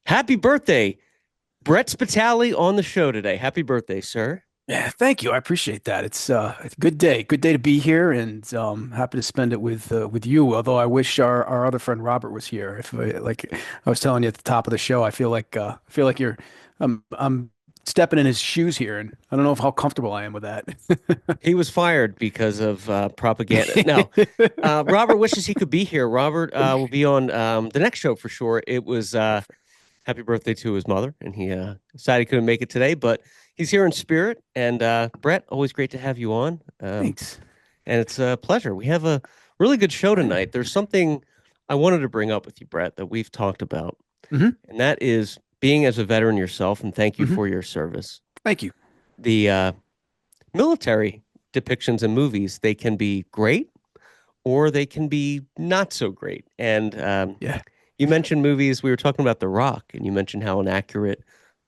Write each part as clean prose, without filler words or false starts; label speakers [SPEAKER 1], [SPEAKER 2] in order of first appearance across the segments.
[SPEAKER 1] Happy birthday, Brett Spitale on the show today. Happy birthday, sir.
[SPEAKER 2] Yeah, thank you. I appreciate that. It's a good day. Good day to be here and happy to spend it with you. Although I wish our other friend Robert was here. If like I was telling you at the top of the show, I feel like you're I'm stepping in his shoes here, and I don't know if how comfortable I am with that.
[SPEAKER 1] He was fired because of propaganda. No, Robert wishes he could be here. Robert will be on the next show for sure. It was happy birthday to his mother, and he decided he couldn't make it today, but he's here in spirit. And Brett, always great to have you on.
[SPEAKER 2] Thanks.
[SPEAKER 1] And it's a pleasure. We have a really good show tonight. There's something I wanted to bring up with you, Brett, that we've talked about,
[SPEAKER 2] hmm
[SPEAKER 1] and that is being as a veteran yourself, and thank you
[SPEAKER 2] hmm
[SPEAKER 1] for your service.
[SPEAKER 2] Thank you.
[SPEAKER 1] The military depictions in movies, they can be great or they can be not so great. And
[SPEAKER 2] Yeah.
[SPEAKER 1] you mentioned movies, we were talking about The Rock, and you mentioned how inaccurate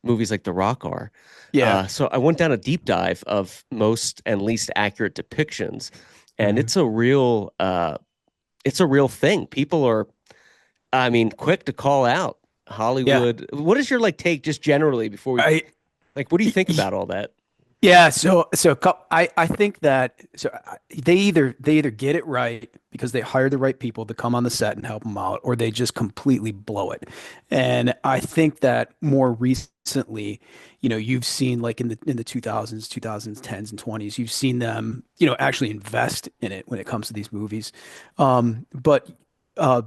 [SPEAKER 1] movies like The Rock are.
[SPEAKER 2] Yeah.
[SPEAKER 1] So I went down a deep dive of most and least accurate depictions, and
[SPEAKER 2] hmm
[SPEAKER 1] it's a real thing. People are, I mean, quick to call out
[SPEAKER 2] Yeah.
[SPEAKER 1] Hollywood. What is your like take just generally before we
[SPEAKER 2] I
[SPEAKER 1] like? What do you think about all that?
[SPEAKER 2] Yeah, I think that they either get it right because they hire the right people to come on the set and help them out, or they just completely blow it. And I think that more recently, you've seen like in the 2000s, 2010s and 20s, you've seen them, actually invest in it when it comes to these movies. But uh,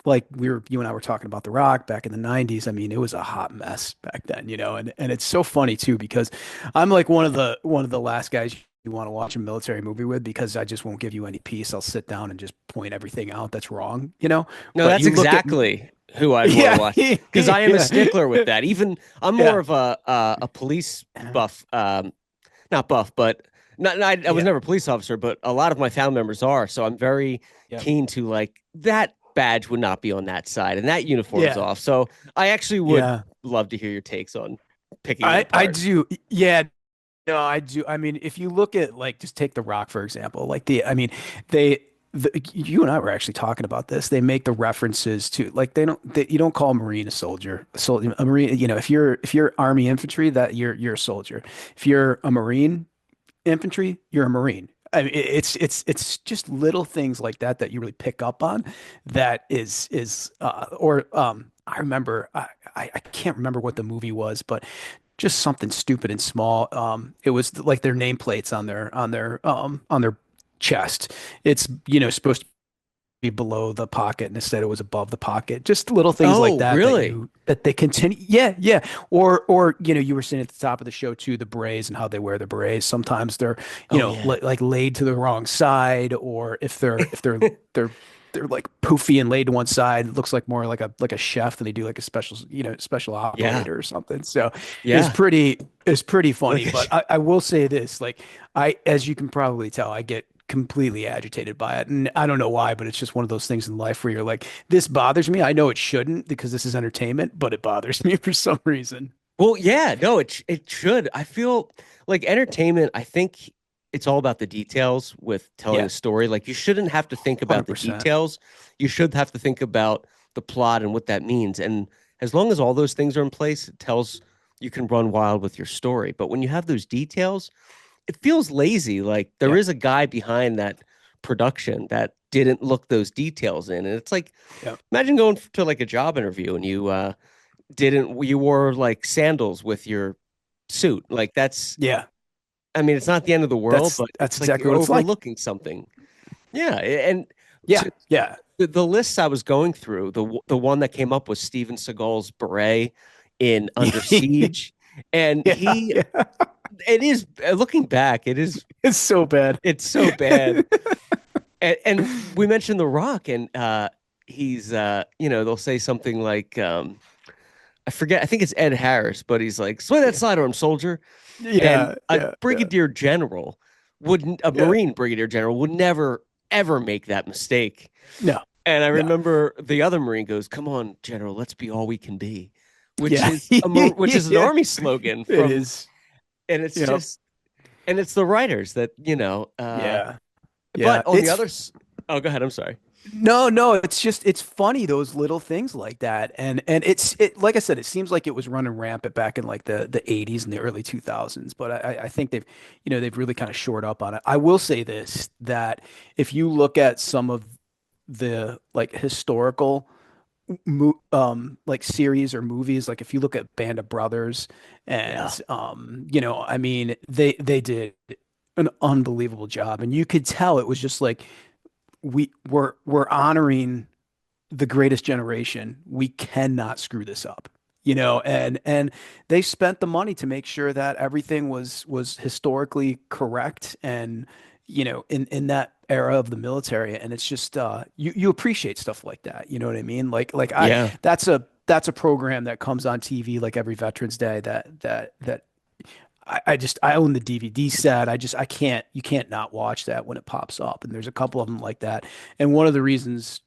[SPEAKER 2] like you and I were talking about The Rock back in the 90s. I mean, it was a hot mess back then, and it's so funny too because I'm like one of the last guys you want to watch a military movie with because I just won't give you any peace. I'll sit down and just point everything out that's wrong.
[SPEAKER 1] No,
[SPEAKER 2] But
[SPEAKER 1] that's
[SPEAKER 2] you look at
[SPEAKER 1] exactly who I'd want to
[SPEAKER 2] yeah,
[SPEAKER 1] watch because I am a stickler with that. Even I'm more
[SPEAKER 2] yeah,
[SPEAKER 1] of a police buff, not buff, but I was
[SPEAKER 2] yeah,
[SPEAKER 1] never a police officer, but a lot of my family members are. So I'm very
[SPEAKER 2] yeah,
[SPEAKER 1] keen to like that badge would not be on that side and that uniform's
[SPEAKER 2] yeah,
[SPEAKER 1] off. So I actually would
[SPEAKER 2] yeah.
[SPEAKER 1] love to hear your takes on picking it
[SPEAKER 2] I
[SPEAKER 1] apart.
[SPEAKER 2] do. Yeah, no, I do. I mean, if you look at like just take The Rock for example, like I mean, they you and I were actually talking about this. They make the references to like you don't call a Marine a soldier. A Marine, if you're Army infantry, that you're a soldier. If you're a Marine infantry, you're a Marine. I mean, it's just little things like that that you really pick up on. That is or I remember I can't remember what the movie was, but just something stupid and small. It was like their nameplates on their chest. It's supposed to be below the pocket, and instead it was above the pocket. Just little things like
[SPEAKER 1] Oh,
[SPEAKER 2] that
[SPEAKER 1] really?
[SPEAKER 2] that they continue. Yeah, yeah. Or you were saying at the top of the show too, the berets and how they wear the berets. Sometimes they're
[SPEAKER 1] Oh, yeah.
[SPEAKER 2] like laid to the wrong side, or if they're like poofy and laid to one side, it looks like more like a chef, and they do like a special
[SPEAKER 1] Yeah.
[SPEAKER 2] operator or something. So it's
[SPEAKER 1] Yeah.
[SPEAKER 2] pretty
[SPEAKER 1] Look
[SPEAKER 2] funny.
[SPEAKER 1] at
[SPEAKER 2] But I will say this, like as you can probably tell, I get completely agitated by it. And I don't know why, but it's just one of those things in life where you're like, this bothers me. I know it shouldn't because this is entertainment, but it bothers me for some reason.
[SPEAKER 1] Well, yeah, no, it should. I feel like entertainment, I think it's all about the details with telling
[SPEAKER 2] Yeah,
[SPEAKER 1] a story. Like you shouldn't have to think about the
[SPEAKER 2] 100%.
[SPEAKER 1] details. You should have to think about the plot and what that means. And as long as all those things are in place, it tells you can run wild with your story. But when you have those details, it feels lazy. Like there
[SPEAKER 2] Yeah,
[SPEAKER 1] is a guy behind that production that didn't look those details in. And it's like,
[SPEAKER 2] yeah,
[SPEAKER 1] imagine going to like a job interview and you wore like sandals with your suit. Like that's,
[SPEAKER 2] yeah.
[SPEAKER 1] I mean, it's not the end of the world,
[SPEAKER 2] That's
[SPEAKER 1] but
[SPEAKER 2] that's
[SPEAKER 1] it's like
[SPEAKER 2] exactly
[SPEAKER 1] you're
[SPEAKER 2] what it's like.
[SPEAKER 1] overlooking something. Yeah, and
[SPEAKER 2] Yeah,
[SPEAKER 1] to,
[SPEAKER 2] yeah,
[SPEAKER 1] the lists I was going through, the one that came up was Steven Seagal's beret in Under Siege, and
[SPEAKER 2] yeah, yeah.
[SPEAKER 1] it is looking back,
[SPEAKER 2] It's so bad.
[SPEAKER 1] it's so bad. And we mentioned The Rock, and he's they'll say something like I forget, I think it's Ed Harris, but he's like, swing that
[SPEAKER 2] Yeah,
[SPEAKER 1] sidearm, soldier. And
[SPEAKER 2] yeah,
[SPEAKER 1] a
[SPEAKER 2] yeah, yeah,
[SPEAKER 1] brigadier general wouldn't, a
[SPEAKER 2] yeah.
[SPEAKER 1] Marine brigadier general would never, ever make that mistake.
[SPEAKER 2] No,
[SPEAKER 1] And I
[SPEAKER 2] no.
[SPEAKER 1] remember the other Marine goes, come on, General, let's be all we can be,
[SPEAKER 2] Yeah,
[SPEAKER 1] which is an
[SPEAKER 2] yeah.
[SPEAKER 1] army slogan
[SPEAKER 2] It
[SPEAKER 1] from,
[SPEAKER 2] is.
[SPEAKER 1] and it's
[SPEAKER 2] Yep.
[SPEAKER 1] just, and it's the writers that,
[SPEAKER 2] Yeah. Yeah.
[SPEAKER 1] but on the
[SPEAKER 2] It's
[SPEAKER 1] other, oh, go ahead. I'm sorry.
[SPEAKER 2] No, it's just it's funny those little things like that, and it like I said, it seems like it was running rampant back in like the 80s and the early 2000s, but I think they've really kind of shored up on it. I will say this that if you look at some of the like historical like series or movies, like if you look at Band of Brothers
[SPEAKER 1] Yeah.
[SPEAKER 2] and I mean they did an unbelievable job, and you could tell it was just like we're honoring the greatest generation. We cannot screw this up, and they spent the money to make sure that everything was historically correct and in that era of the military. And it's just you appreciate stuff like that. You know what I mean? Like I
[SPEAKER 1] Yeah.
[SPEAKER 2] that's a program that comes on TV like every Veterans Day that I own the DVD set. I can't, you can't not watch that when it pops up. And there's a couple of them like that. And one of the reasons,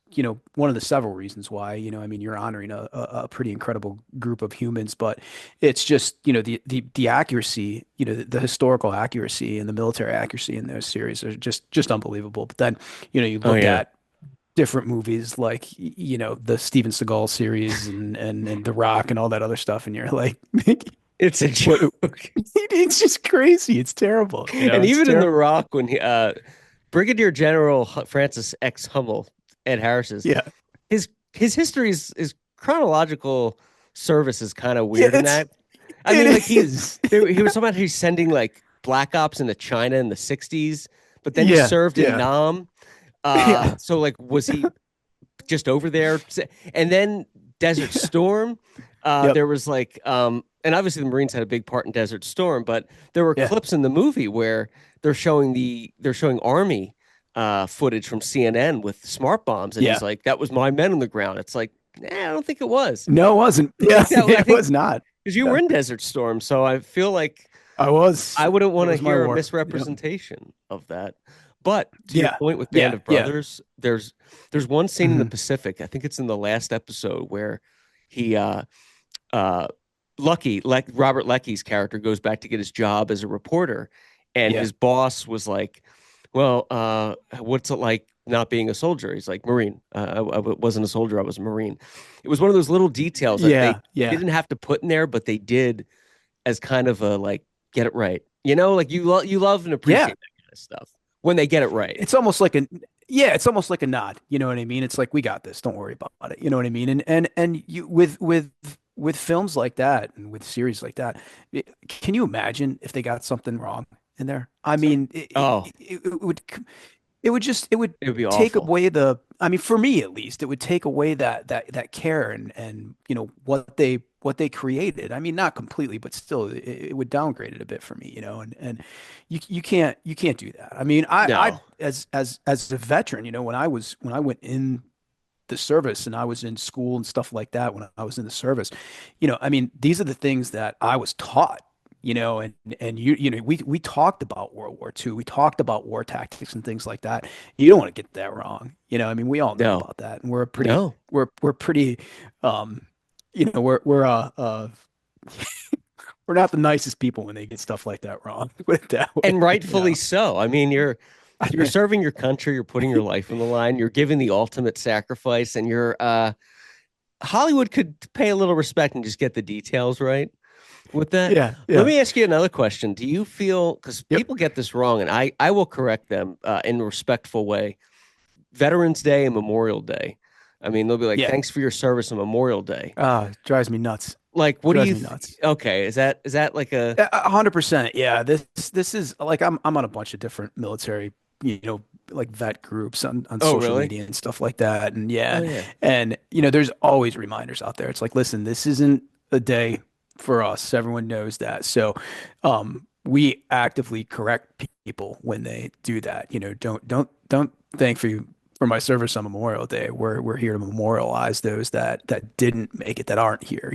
[SPEAKER 2] one of the several reasons why, I mean, you're honoring a pretty incredible group of humans, but it's just, the accuracy, the historical accuracy and the military accuracy in those series are just unbelievable. But then, you
[SPEAKER 1] Oh
[SPEAKER 2] look
[SPEAKER 1] yeah.
[SPEAKER 2] at different movies like, the Steven Seagal series and The Rock and all that other stuff. And you're like,
[SPEAKER 1] It's a
[SPEAKER 2] what,
[SPEAKER 1] joke.
[SPEAKER 2] it's just crazy. It's terrible.
[SPEAKER 1] And
[SPEAKER 2] It's
[SPEAKER 1] even in The
[SPEAKER 2] terrible.
[SPEAKER 1] Rock, when Brigadier General Francis X. Hummel, Ed Harris's,
[SPEAKER 2] Yeah.
[SPEAKER 1] his history is chronological service is kind of
[SPEAKER 2] Yeah,
[SPEAKER 1] weird in that. I mean, like
[SPEAKER 2] it is.
[SPEAKER 1] he was talking about he's sending like black ops into China in the 60s, but then he
[SPEAKER 2] Yeah.
[SPEAKER 1] served in
[SPEAKER 2] Yeah.
[SPEAKER 1] Nam.
[SPEAKER 2] Yeah.
[SPEAKER 1] So like was he just over there? And then Desert Storm,
[SPEAKER 2] Yep.
[SPEAKER 1] there was like and obviously the Marines had a big part in Desert Storm, but there were
[SPEAKER 2] Yeah.
[SPEAKER 1] clips in the movie where they're showing army footage from CNN with smart bombs, and he's
[SPEAKER 2] Yeah.
[SPEAKER 1] like, "That was my men on the ground." It's like, I don't think it was.
[SPEAKER 2] No, it wasn't.
[SPEAKER 1] I
[SPEAKER 2] Yeah,
[SPEAKER 1] think that I
[SPEAKER 2] it
[SPEAKER 1] think
[SPEAKER 2] was not.
[SPEAKER 1] because you were
[SPEAKER 2] Yeah.
[SPEAKER 1] in Desert Storm, so I feel like
[SPEAKER 2] I was.
[SPEAKER 1] I wouldn't
[SPEAKER 2] It
[SPEAKER 1] want to
[SPEAKER 2] was my
[SPEAKER 1] hear a
[SPEAKER 2] war. Yeah.
[SPEAKER 1] misrepresentation of that. But to your
[SPEAKER 2] Yeah.
[SPEAKER 1] point with Band
[SPEAKER 2] Yeah.
[SPEAKER 1] of
[SPEAKER 2] Yeah.
[SPEAKER 1] Brothers, there's one scene in the
[SPEAKER 2] Hmm.
[SPEAKER 1] Pacific. I think it's in the last episode where he uh Lucky, like Robert Lecky's character, goes back to get his job as a reporter, and
[SPEAKER 2] Yeah.
[SPEAKER 1] his boss was like, "Well, what's it like not being a soldier?" He's like, "Marine. I wasn't a soldier. I was a Marine." It was one of those little details that
[SPEAKER 2] Yeah.
[SPEAKER 1] they
[SPEAKER 2] Yeah.
[SPEAKER 1] didn't have to put in there, but they did as kind of a like get it right. Like you love and
[SPEAKER 2] Yeah.
[SPEAKER 1] appreciate that kind of stuff when they get it right.
[SPEAKER 2] It's almost like a yeah, it's almost like a nod. You know what I mean? It's like we got this. Don't worry about it. You know what I mean? And you with films like that and with series like that, can you imagine if they got something wrong in there? I mean,
[SPEAKER 1] Oh,
[SPEAKER 2] it would
[SPEAKER 1] it would be
[SPEAKER 2] take
[SPEAKER 1] awful.
[SPEAKER 2] away I mean, for me at least, it would take away that care and what they created. I mean, not completely, but still it would downgrade it a bit for me, and you can't do that. I mean, I
[SPEAKER 1] No,
[SPEAKER 2] as a veteran, when I went in the service and I was in school and stuff like that when I was in the service, I mean, these are the things that I was taught, and we talked about World War II. We talked about war tactics and things like that. You don't want to get that wrong. I mean, we all know
[SPEAKER 1] no,
[SPEAKER 2] about that. And
[SPEAKER 1] no.
[SPEAKER 2] we're pretty, um, we're not the nicest people when they get stuff like that wrong. Put it that way,
[SPEAKER 1] And rightfully so. I mean, you're serving your country, you're putting your life on the line, you're giving the ultimate sacrifice, and you're Hollywood could pay a little respect and just get the details right with that.
[SPEAKER 2] Yeah,
[SPEAKER 1] Let
[SPEAKER 2] yeah.
[SPEAKER 1] me ask you another question. Do you feel, because
[SPEAKER 2] Yep.
[SPEAKER 1] people get this wrong, and I will correct them in a respectful way, Veterans Day and Memorial Day. I mean, they'll be like,
[SPEAKER 2] Yeah.
[SPEAKER 1] thanks for your service on Memorial Day.
[SPEAKER 2] It drives me nuts.
[SPEAKER 1] Like, what do
[SPEAKER 2] Drives
[SPEAKER 1] you
[SPEAKER 2] me nuts.
[SPEAKER 1] okay, is that like a
[SPEAKER 2] 100%. Yeah. This is like I'm on a bunch of different military, like vet groups on
[SPEAKER 1] oh
[SPEAKER 2] social
[SPEAKER 1] really?
[SPEAKER 2] media and stuff like that. And
[SPEAKER 1] Oh
[SPEAKER 2] yeah,
[SPEAKER 1] yeah.
[SPEAKER 2] and there's always reminders out there. It's like, listen, this isn't a day for us. Everyone knows that. So, we actively correct people when they do that. Don't thank for my service on Memorial Day. We're here to memorialize those that didn't make it, that aren't here.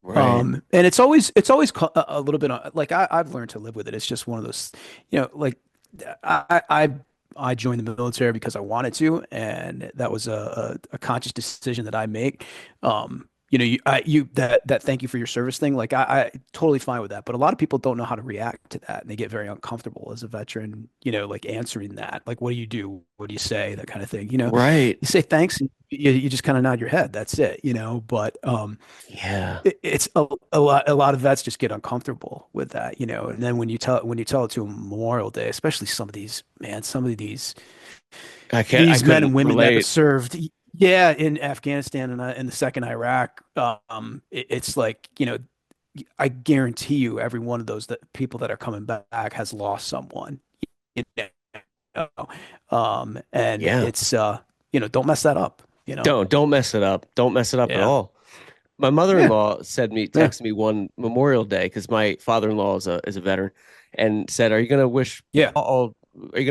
[SPEAKER 1] Right.
[SPEAKER 2] And it's always a little bit like I've learned to live with it. It's just one of those, like I I I joined the military because I wanted to, and that was a conscious decision that I make. you that thank you for your service thing. Like I totally fine with that, but a lot of people don't know how to react to that, and they get very uncomfortable as a veteran. Like answering that. Like, what do you do? What do you say? That kind of thing.
[SPEAKER 1] Right.
[SPEAKER 2] You say thanks, and you just kind of nod your head. That's it. But
[SPEAKER 1] Yeah.
[SPEAKER 2] it's a lot of vets just get uncomfortable with that. And then when you tell it to them Memorial Day, especially some of
[SPEAKER 1] I
[SPEAKER 2] these men
[SPEAKER 1] couldn't
[SPEAKER 2] and women that have
[SPEAKER 1] relate.
[SPEAKER 2] served, yeah, in Afghanistan and in the second Iraq, it's like, I guarantee you every one of those people that are coming back has lost someone, you know. And
[SPEAKER 1] Yeah.
[SPEAKER 2] it's don't mess that up.
[SPEAKER 1] Don't mess it up. Don't mess it up at
[SPEAKER 2] Yeah.
[SPEAKER 1] all. My
[SPEAKER 2] Yeah.
[SPEAKER 1] mother-in-law
[SPEAKER 2] Yeah.
[SPEAKER 1] texted me one Memorial Day because my father-in-law is a veteran, and said,
[SPEAKER 2] Yeah.
[SPEAKER 1] Are you gonna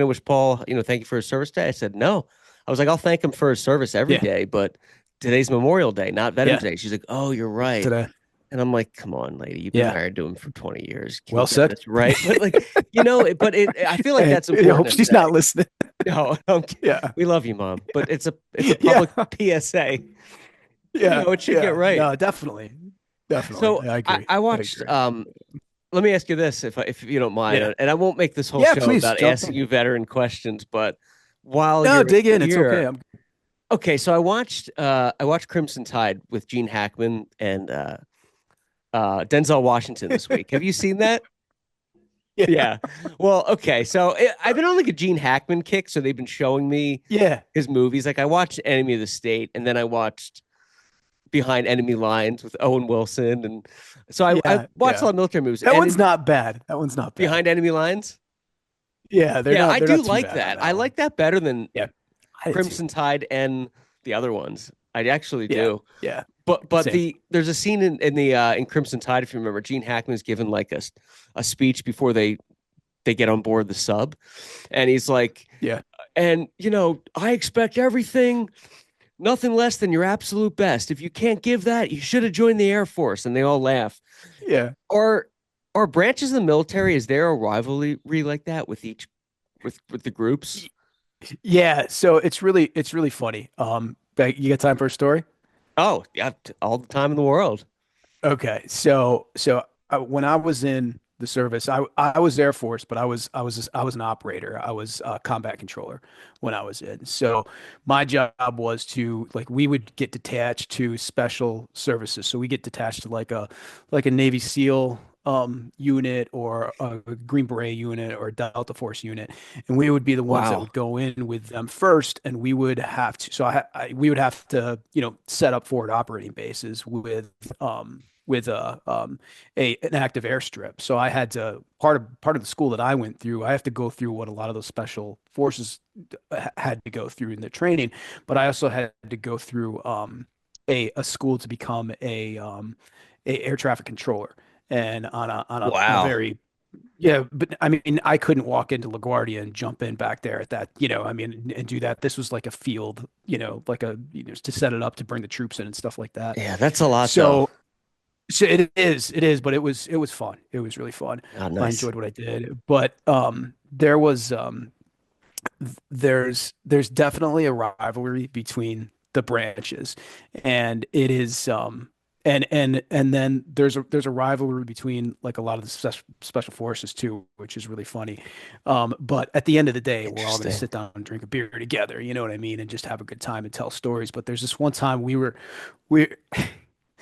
[SPEAKER 1] wish Paul, thank you for his service day?" I said, "No." I was like, "I'll thank him for his service every
[SPEAKER 2] Yeah.
[SPEAKER 1] day, but today's Memorial Day, not Veterans
[SPEAKER 2] Yeah.
[SPEAKER 1] Day." She's like, "Oh, you're right."
[SPEAKER 2] Today.
[SPEAKER 1] And I'm like, "Come on, lady, you've been
[SPEAKER 2] Yeah.
[SPEAKER 1] married to him for 20 years. Can you
[SPEAKER 2] Well
[SPEAKER 1] get
[SPEAKER 2] said.
[SPEAKER 1] this right?" But like, I feel like
[SPEAKER 2] Hey,
[SPEAKER 1] that's
[SPEAKER 2] I
[SPEAKER 1] important
[SPEAKER 2] hope
[SPEAKER 1] to
[SPEAKER 2] she's
[SPEAKER 1] say.
[SPEAKER 2] not listening.
[SPEAKER 1] No,
[SPEAKER 2] Yeah.
[SPEAKER 1] we love you, mom, but it's a
[SPEAKER 2] Yeah.
[SPEAKER 1] public PSA.
[SPEAKER 2] Yeah.
[SPEAKER 1] It should get
[SPEAKER 2] Yeah.
[SPEAKER 1] right.
[SPEAKER 2] No, definitely. Definitely.
[SPEAKER 1] So
[SPEAKER 2] I agree.
[SPEAKER 1] I
[SPEAKER 2] I
[SPEAKER 1] watched.
[SPEAKER 2] agree.
[SPEAKER 1] Let me ask you this, if you don't mind,
[SPEAKER 2] Yeah.
[SPEAKER 1] and I won't make this whole
[SPEAKER 2] Yeah,
[SPEAKER 1] show
[SPEAKER 2] please
[SPEAKER 1] about
[SPEAKER 2] jump
[SPEAKER 1] asking
[SPEAKER 2] in.
[SPEAKER 1] you veteran questions, but while
[SPEAKER 2] No,
[SPEAKER 1] you're
[SPEAKER 2] dig in. It's okay.
[SPEAKER 1] here, okay. So I watched Crimson Tide with Gene Hackman and Denzel Washington this week. Have you seen that?
[SPEAKER 2] Yeah.
[SPEAKER 1] Yeah. Well, okay. So I've been on like a Gene Hackman kick, so they've been showing me
[SPEAKER 2] Yeah.
[SPEAKER 1] his movies. Like I watched Enemy of the State, and then I watched Behind Enemy Lines with Owen Wilson, and so I
[SPEAKER 2] Yeah.
[SPEAKER 1] watched a
[SPEAKER 2] Yeah.
[SPEAKER 1] lot of military movies.
[SPEAKER 2] That
[SPEAKER 1] And
[SPEAKER 2] one's
[SPEAKER 1] in
[SPEAKER 2] not bad. That one's not bad.
[SPEAKER 1] Behind Enemy Lines,
[SPEAKER 2] Yeah, they're
[SPEAKER 1] yeah,
[SPEAKER 2] not
[SPEAKER 1] I
[SPEAKER 2] they're
[SPEAKER 1] do
[SPEAKER 2] not too
[SPEAKER 1] like
[SPEAKER 2] bad on
[SPEAKER 1] that.
[SPEAKER 2] that
[SPEAKER 1] I
[SPEAKER 2] one.
[SPEAKER 1] like that better than
[SPEAKER 2] Yeah. I did too.
[SPEAKER 1] Crimson Tide and the other ones. I actually
[SPEAKER 2] Yeah.
[SPEAKER 1] do.
[SPEAKER 2] Yeah.
[SPEAKER 1] But
[SPEAKER 2] Same.
[SPEAKER 1] there's a scene in Crimson Tide, if you remember, Gene Hackman's given like a speech before they get on board the sub, and he's like,
[SPEAKER 2] Yeah.
[SPEAKER 1] and I expect everything, nothing less than your absolute best. If you can't give that, you should have joined the Air Force. And they all laugh.
[SPEAKER 2] Yeah.
[SPEAKER 1] Are are branches of the military? Is there a rivalry like that with each with the groups?
[SPEAKER 2] Yeah. So it's really funny. You got time for a story?
[SPEAKER 1] Oh, yeah, all the time in the world.
[SPEAKER 2] Okay, when I was in the service, I was Air Force, but I was an operator. I was a combat controller when I was in. So my job was to like we would get detached to special services. So we get detached to like a Navy SEAL unit or a Green Beret unit or a Delta Force unit, and we would be the ones that
[SPEAKER 1] Wow.
[SPEAKER 2] would go in with them first, and we would have to. So we would have to set up forward operating bases with an active airstrip. So I had to part of the school that I went through. I have to go through what a lot of those special forces had to go through in their training, but I also had to go through a school to become a air traffic controller, and on a
[SPEAKER 1] Wow.
[SPEAKER 2] very yeah, but I mean, I couldn't walk into LaGuardia and jump in back there at that, I mean, and do that. This was like a field, like to set it up to bring the troops in and stuff like that.
[SPEAKER 1] Yeah, that's a lot though.
[SPEAKER 2] So so it is, but it was fun. It was really fun.
[SPEAKER 1] Oh,
[SPEAKER 2] I
[SPEAKER 1] nice.
[SPEAKER 2] enjoyed what I did. But there's definitely a rivalry between the branches, and it is and then there's a rivalry between like a lot of the special forces too, which is really funny. But at the end of the day, we're all going to
[SPEAKER 1] Interesting.
[SPEAKER 2] sit down and drink a beer together, you know what I mean, and just have a good time and tell stories. But there's this one time we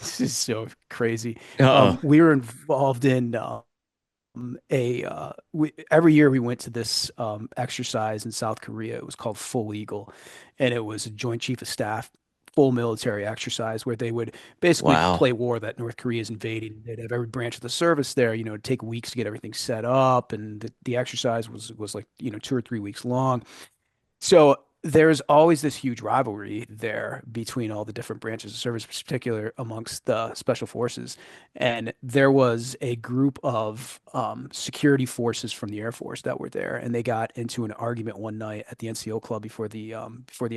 [SPEAKER 2] this is so crazy.
[SPEAKER 1] Uh-oh.
[SPEAKER 2] We were involved in every year we went to this exercise in South Korea. It was called Full Eagle, and it was a Joint Chief of Staff full military exercise where they would basically
[SPEAKER 1] Wow.
[SPEAKER 2] play war that North Korea is invading. They'd have every branch of the service there. It'd take weeks to get everything set up, and the exercise was like 2 or 3 weeks long. So there's always this huge rivalry there between all the different branches of service, particular amongst the special forces. And there was a group of security forces from the Air Force that were there, and they got into an argument one night at the NCO club before the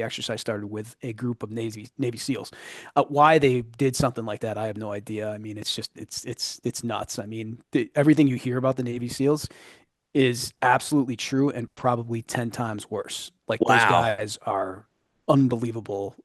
[SPEAKER 2] exercise started with a group of Navy SEALs. Why they did something like that, I have no idea. I mean, it's just it's nuts. I mean, everything you hear about the Navy SEALs is absolutely true and probably 10 times worse. Like those
[SPEAKER 1] Wow.
[SPEAKER 2] guys are unbelievable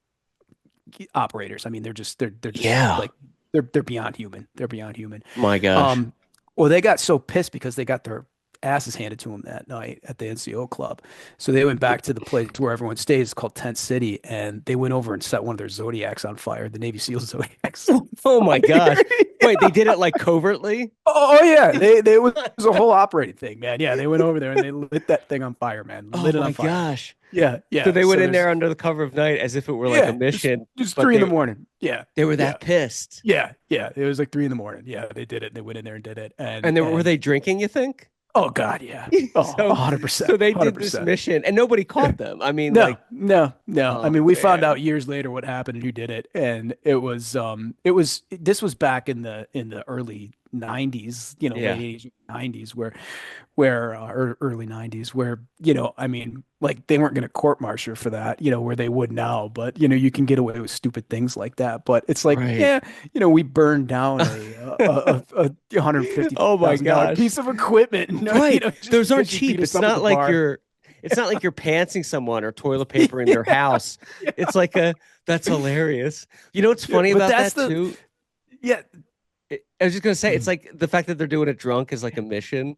[SPEAKER 2] operators. I mean, they're just
[SPEAKER 1] Yeah.
[SPEAKER 2] like they're beyond human. They're beyond human.
[SPEAKER 1] My gosh.
[SPEAKER 2] Um, well, they got so pissed because they got their asses handed to them that night at the NCO club. So they went back to the place where everyone stays, called Tent City, and they went over and set one of their Zodiacs on fire, the Navy SEAL Zodiacs on
[SPEAKER 1] Oh my gosh.
[SPEAKER 2] fire.
[SPEAKER 1] Wait, they did it like covertly?
[SPEAKER 2] Oh yeah, they it was a whole operating thing, man. Yeah, they went over there and they lit that thing on fire, man.
[SPEAKER 1] Oh
[SPEAKER 2] Lit it
[SPEAKER 1] my
[SPEAKER 2] on fire.
[SPEAKER 1] gosh.
[SPEAKER 2] Yeah,
[SPEAKER 1] So
[SPEAKER 2] yeah.
[SPEAKER 1] they
[SPEAKER 2] So
[SPEAKER 1] went in
[SPEAKER 2] there's
[SPEAKER 1] there under the cover of night as if it were like a
[SPEAKER 2] yeah, just
[SPEAKER 1] mission,
[SPEAKER 2] just
[SPEAKER 1] but
[SPEAKER 2] three in the morning. Yeah,
[SPEAKER 1] they were
[SPEAKER 2] yeah,
[SPEAKER 1] that pissed.
[SPEAKER 2] yeah, yeah. It was like 3 in the morning. Yeah, they did it. They went in there and did it.
[SPEAKER 1] And were they drinking, you think?
[SPEAKER 2] Oh God, yeah. Oh,
[SPEAKER 1] So
[SPEAKER 2] 100%,
[SPEAKER 1] so they did this
[SPEAKER 2] 100%.
[SPEAKER 1] mission and nobody caught them. I mean,
[SPEAKER 2] No,
[SPEAKER 1] like,
[SPEAKER 2] no, no. I
[SPEAKER 1] oh
[SPEAKER 2] mean, we found
[SPEAKER 1] man.
[SPEAKER 2] out years later what happened and who did it, and this was back in the early 90s, late
[SPEAKER 1] Yeah.
[SPEAKER 2] 80s, 90s, or early 90s, where, I mean, like they weren't going to court martial for that, where they would now, but you can get away with stupid things like that. But it's like,
[SPEAKER 1] Right.
[SPEAKER 2] yeah, we burned down a
[SPEAKER 1] Oh my
[SPEAKER 2] $150,000
[SPEAKER 1] gosh.
[SPEAKER 2] piece of equipment,
[SPEAKER 1] Right.
[SPEAKER 2] just
[SPEAKER 1] Those aren't
[SPEAKER 2] because you beat
[SPEAKER 1] cheap.
[SPEAKER 2] us up at the bar.
[SPEAKER 1] It's not like you're pantsing someone or toilet paper in their house. It's like that's hilarious. You know what's
[SPEAKER 2] Yeah,
[SPEAKER 1] funny
[SPEAKER 2] but
[SPEAKER 1] about
[SPEAKER 2] that's
[SPEAKER 1] that
[SPEAKER 2] the
[SPEAKER 1] too?
[SPEAKER 2] yeah.
[SPEAKER 1] I was just gonna say it's like the fact that they're doing it drunk is like a mission.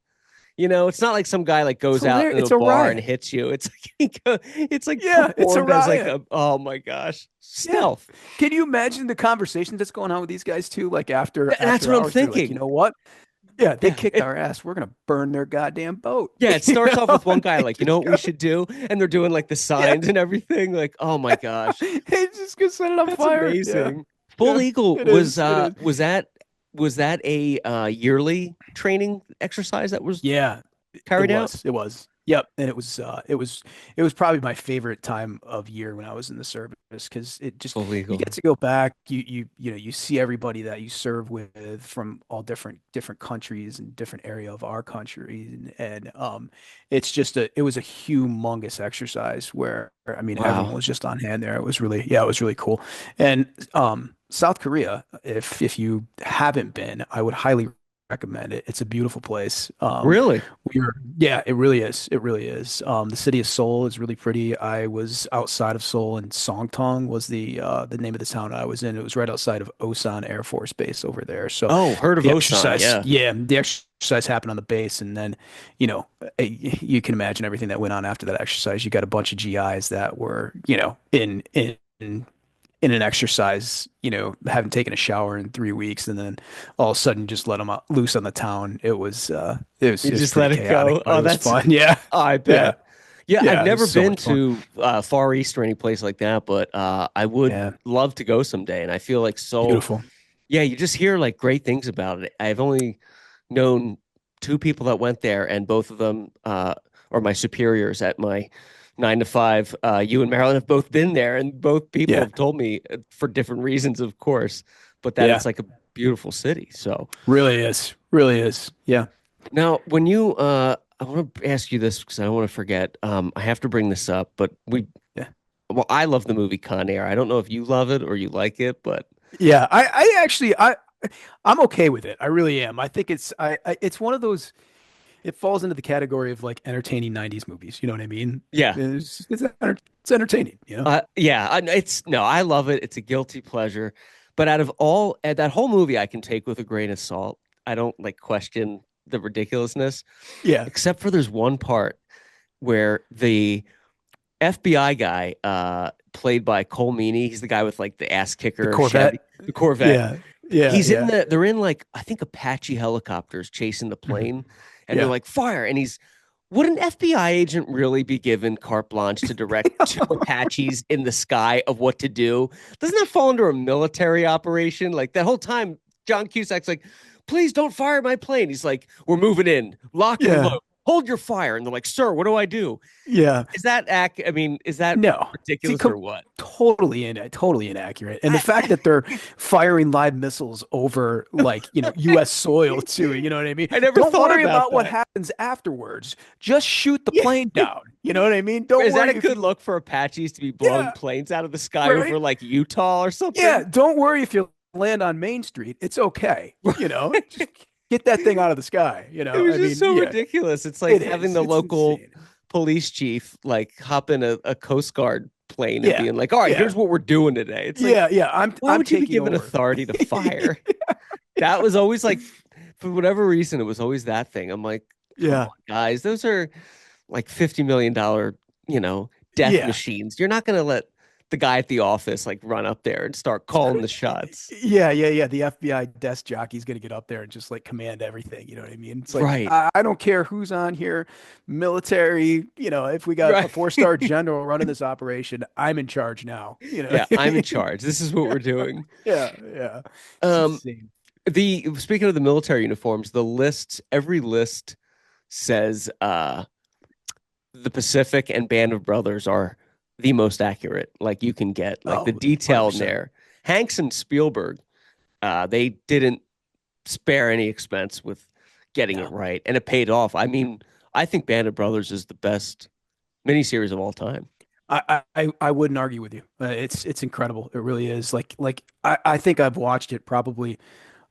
[SPEAKER 1] It's not like some guy like
[SPEAKER 2] It's
[SPEAKER 1] goes out
[SPEAKER 2] hilarious.
[SPEAKER 1] in a
[SPEAKER 2] It's a
[SPEAKER 1] bar and
[SPEAKER 2] riot.
[SPEAKER 1] hits you. It's like it's like
[SPEAKER 2] Yeah, it's a
[SPEAKER 1] performed as like
[SPEAKER 2] riot.
[SPEAKER 1] a oh my gosh
[SPEAKER 2] Yeah.
[SPEAKER 1] stealth.
[SPEAKER 2] Can you imagine the conversation that's going on with these guys too? Like
[SPEAKER 1] That's
[SPEAKER 2] after
[SPEAKER 1] what I'm
[SPEAKER 2] hours, they're like, you
[SPEAKER 1] thinking.
[SPEAKER 2] know what? Yeah, they
[SPEAKER 1] Yeah,
[SPEAKER 2] kicked our ass. We're gonna burn their goddamn boat.
[SPEAKER 1] yeah. It
[SPEAKER 2] You
[SPEAKER 1] starts off
[SPEAKER 2] know?
[SPEAKER 1] with one
[SPEAKER 2] And
[SPEAKER 1] guy
[SPEAKER 2] they
[SPEAKER 1] like, you know
[SPEAKER 2] just
[SPEAKER 1] what
[SPEAKER 2] go,
[SPEAKER 1] we should do, and they're doing like the
[SPEAKER 2] yeah,
[SPEAKER 1] signs and everything. Like, oh my gosh,
[SPEAKER 2] they just go set it on
[SPEAKER 1] that's
[SPEAKER 2] fire. Yeah,
[SPEAKER 1] amazing. Bull
[SPEAKER 2] yeah.
[SPEAKER 1] Eagle
[SPEAKER 2] It is. It is.
[SPEAKER 1] was that a yearly training exercise that was
[SPEAKER 2] Yeah, it
[SPEAKER 1] carried out?
[SPEAKER 2] was. It was. Yep. And it was probably my favorite time of year when I was in the service because it just
[SPEAKER 1] Bull
[SPEAKER 2] you get
[SPEAKER 1] Eagle.
[SPEAKER 2] to go back, you see everybody that you serve with from all different countries and different area of our country and it was a humongous exercise where I mean everyone
[SPEAKER 1] Wow.
[SPEAKER 2] was just on hand there. It was really cool. And South Korea, if you haven't been, I would highly recommend it. It's a beautiful place.
[SPEAKER 1] Really?
[SPEAKER 2] Yeah, it really is. It really is. The city of Seoul is really pretty. I was outside of Seoul, and Songtong was the name of the town I was in. It was right outside of Osan Air Force Base over there. So
[SPEAKER 1] Oh, heard of
[SPEAKER 2] the
[SPEAKER 1] Osan?
[SPEAKER 2] exercise,
[SPEAKER 1] Yeah.
[SPEAKER 2] yeah, the exercise happened on the base, and then you can imagine everything that went on after that exercise. You got a bunch of GIs that were in an exercise, haven't taken a shower in 3 weeks, and then all of a sudden just let them out loose on the town.
[SPEAKER 1] You
[SPEAKER 2] It was
[SPEAKER 1] just let
[SPEAKER 2] pretty
[SPEAKER 1] it go.
[SPEAKER 2] chaotic, but
[SPEAKER 1] Oh,
[SPEAKER 2] it was
[SPEAKER 1] that's
[SPEAKER 2] fun. Yeah,
[SPEAKER 1] I
[SPEAKER 2] yeah,
[SPEAKER 1] bet. Yeah, I've
[SPEAKER 2] yeah. It was
[SPEAKER 1] never
[SPEAKER 2] so
[SPEAKER 1] been
[SPEAKER 2] much fun.
[SPEAKER 1] to Far East or any place like that, but I would
[SPEAKER 2] Yeah,
[SPEAKER 1] love to go someday. And I feel like so,
[SPEAKER 2] beautiful.
[SPEAKER 1] yeah, you just hear like great things about it. I've only known two people that went there, and both of them are my superiors at my 9 to 5. You and Marilyn have both been there, and both people
[SPEAKER 2] Yeah,
[SPEAKER 1] have told me for different reasons, of course, but that
[SPEAKER 2] yeah.
[SPEAKER 1] it's like a beautiful city. So
[SPEAKER 2] Really is, really is. Yeah,
[SPEAKER 1] now, when I want to ask you this because I don't want to forget. I have to bring this up, but
[SPEAKER 2] yeah,
[SPEAKER 1] well, I love the movie Con Air. I don't know if you love it or you like it, but
[SPEAKER 2] yeah. I actually, I'm okay with it. I really am. I think it's one of those. It falls into the category of like entertaining 90s movies. You know what I mean?
[SPEAKER 1] yeah,
[SPEAKER 2] It's entertaining.
[SPEAKER 1] yeah, it's no, I love it. It's a guilty pleasure, but out of all that whole movie, I can take with a grain of salt. I don't like question the ridiculousness,
[SPEAKER 2] Yeah.
[SPEAKER 1] except for there's one part where the FBI guy, played by Cole Meany, he's the guy with like the ass
[SPEAKER 2] The
[SPEAKER 1] kicker Chevy,
[SPEAKER 2] Corvette.
[SPEAKER 1] the Corvette.
[SPEAKER 2] Yeah. Yeah. Yeah.
[SPEAKER 1] They're in like, I think Apache helicopters chasing the
[SPEAKER 2] Mhm.
[SPEAKER 1] plane, and they're
[SPEAKER 2] Yeah.
[SPEAKER 1] like, fire. And would an FBI agent really be given carte blanche to direct two Apaches in the sky of what to do? Doesn't that fall under a military operation? Like that whole time, John Cusack's like, please don't fire my plane. He's like, we're moving in, lock and
[SPEAKER 2] Yeah.
[SPEAKER 1] load, hold your fire. And they're like, sir, what do I do?
[SPEAKER 2] Yeah.
[SPEAKER 1] I mean, is that
[SPEAKER 2] No. See,
[SPEAKER 1] ridiculous or what?
[SPEAKER 2] totally inaccurate. And the
[SPEAKER 1] I,
[SPEAKER 2] fact that they're firing live missiles over like, US soil too, you know what I mean?
[SPEAKER 1] I never
[SPEAKER 2] Don't
[SPEAKER 1] thought
[SPEAKER 2] worry
[SPEAKER 1] about
[SPEAKER 2] about what
[SPEAKER 1] that.
[SPEAKER 2] happens afterwards. Just shoot the
[SPEAKER 1] Yeah.
[SPEAKER 2] plane down. You know what I mean? Don't
[SPEAKER 1] Is that
[SPEAKER 2] worry
[SPEAKER 1] a
[SPEAKER 2] if you
[SPEAKER 1] good look for Apaches to be blowing
[SPEAKER 2] Yeah,
[SPEAKER 1] planes out of the sky
[SPEAKER 2] right?
[SPEAKER 1] over like Utah or
[SPEAKER 2] Yeah,
[SPEAKER 1] something?
[SPEAKER 2] don't worry if you land on Main Street. It's okay. Just get that thing out of the sky,
[SPEAKER 1] It was
[SPEAKER 2] I
[SPEAKER 1] just
[SPEAKER 2] mean,
[SPEAKER 1] so
[SPEAKER 2] yeah,
[SPEAKER 1] ridiculous. It's like
[SPEAKER 2] it
[SPEAKER 1] having
[SPEAKER 2] is.
[SPEAKER 1] the
[SPEAKER 2] It's
[SPEAKER 1] local
[SPEAKER 2] insane.
[SPEAKER 1] police chief like hop in a Coast Guard plane and
[SPEAKER 2] Yeah,
[SPEAKER 1] being like, all right,
[SPEAKER 2] yeah,
[SPEAKER 1] here's what we're doing today. It's like,
[SPEAKER 2] yeah.
[SPEAKER 1] why
[SPEAKER 2] I'm
[SPEAKER 1] would you be
[SPEAKER 2] taking
[SPEAKER 1] given
[SPEAKER 2] over.
[SPEAKER 1] authority to fire? That was always like, for whatever reason, it was always that thing. I'm like, come
[SPEAKER 2] Yeah,
[SPEAKER 1] on, guys, those are like $50 million, death
[SPEAKER 2] yeah.
[SPEAKER 1] machines. You're not gonna let the guy at the office like run up there and start calling the shots.
[SPEAKER 2] Yeah. The FBI desk jockey's gonna get up there and just like command everything. You know what I mean? It's like
[SPEAKER 1] Right,
[SPEAKER 2] I don't care who's on here, military. If we got a
[SPEAKER 1] right.
[SPEAKER 2] 4-star general running this operation, I'm in charge now. You know
[SPEAKER 1] Yeah,
[SPEAKER 2] what I
[SPEAKER 1] I'm in
[SPEAKER 2] mean?
[SPEAKER 1] charge. This is what we're doing.
[SPEAKER 2] Yeah. It's
[SPEAKER 1] Um,
[SPEAKER 2] insane.
[SPEAKER 1] the speaking of the military uniforms, every list says the Pacific and Band of Brothers are the most accurate like you can get. Like the
[SPEAKER 2] Oh,
[SPEAKER 1] detail in
[SPEAKER 2] 100%.
[SPEAKER 1] there. Hanks and Spielberg, they didn't spare any expense with getting it
[SPEAKER 2] No.
[SPEAKER 1] right, and it paid off. I mean, I think Band of Brothers is the best miniseries of all time.
[SPEAKER 2] I wouldn't argue with you. It's incredible. It really is. I think I've watched it probably,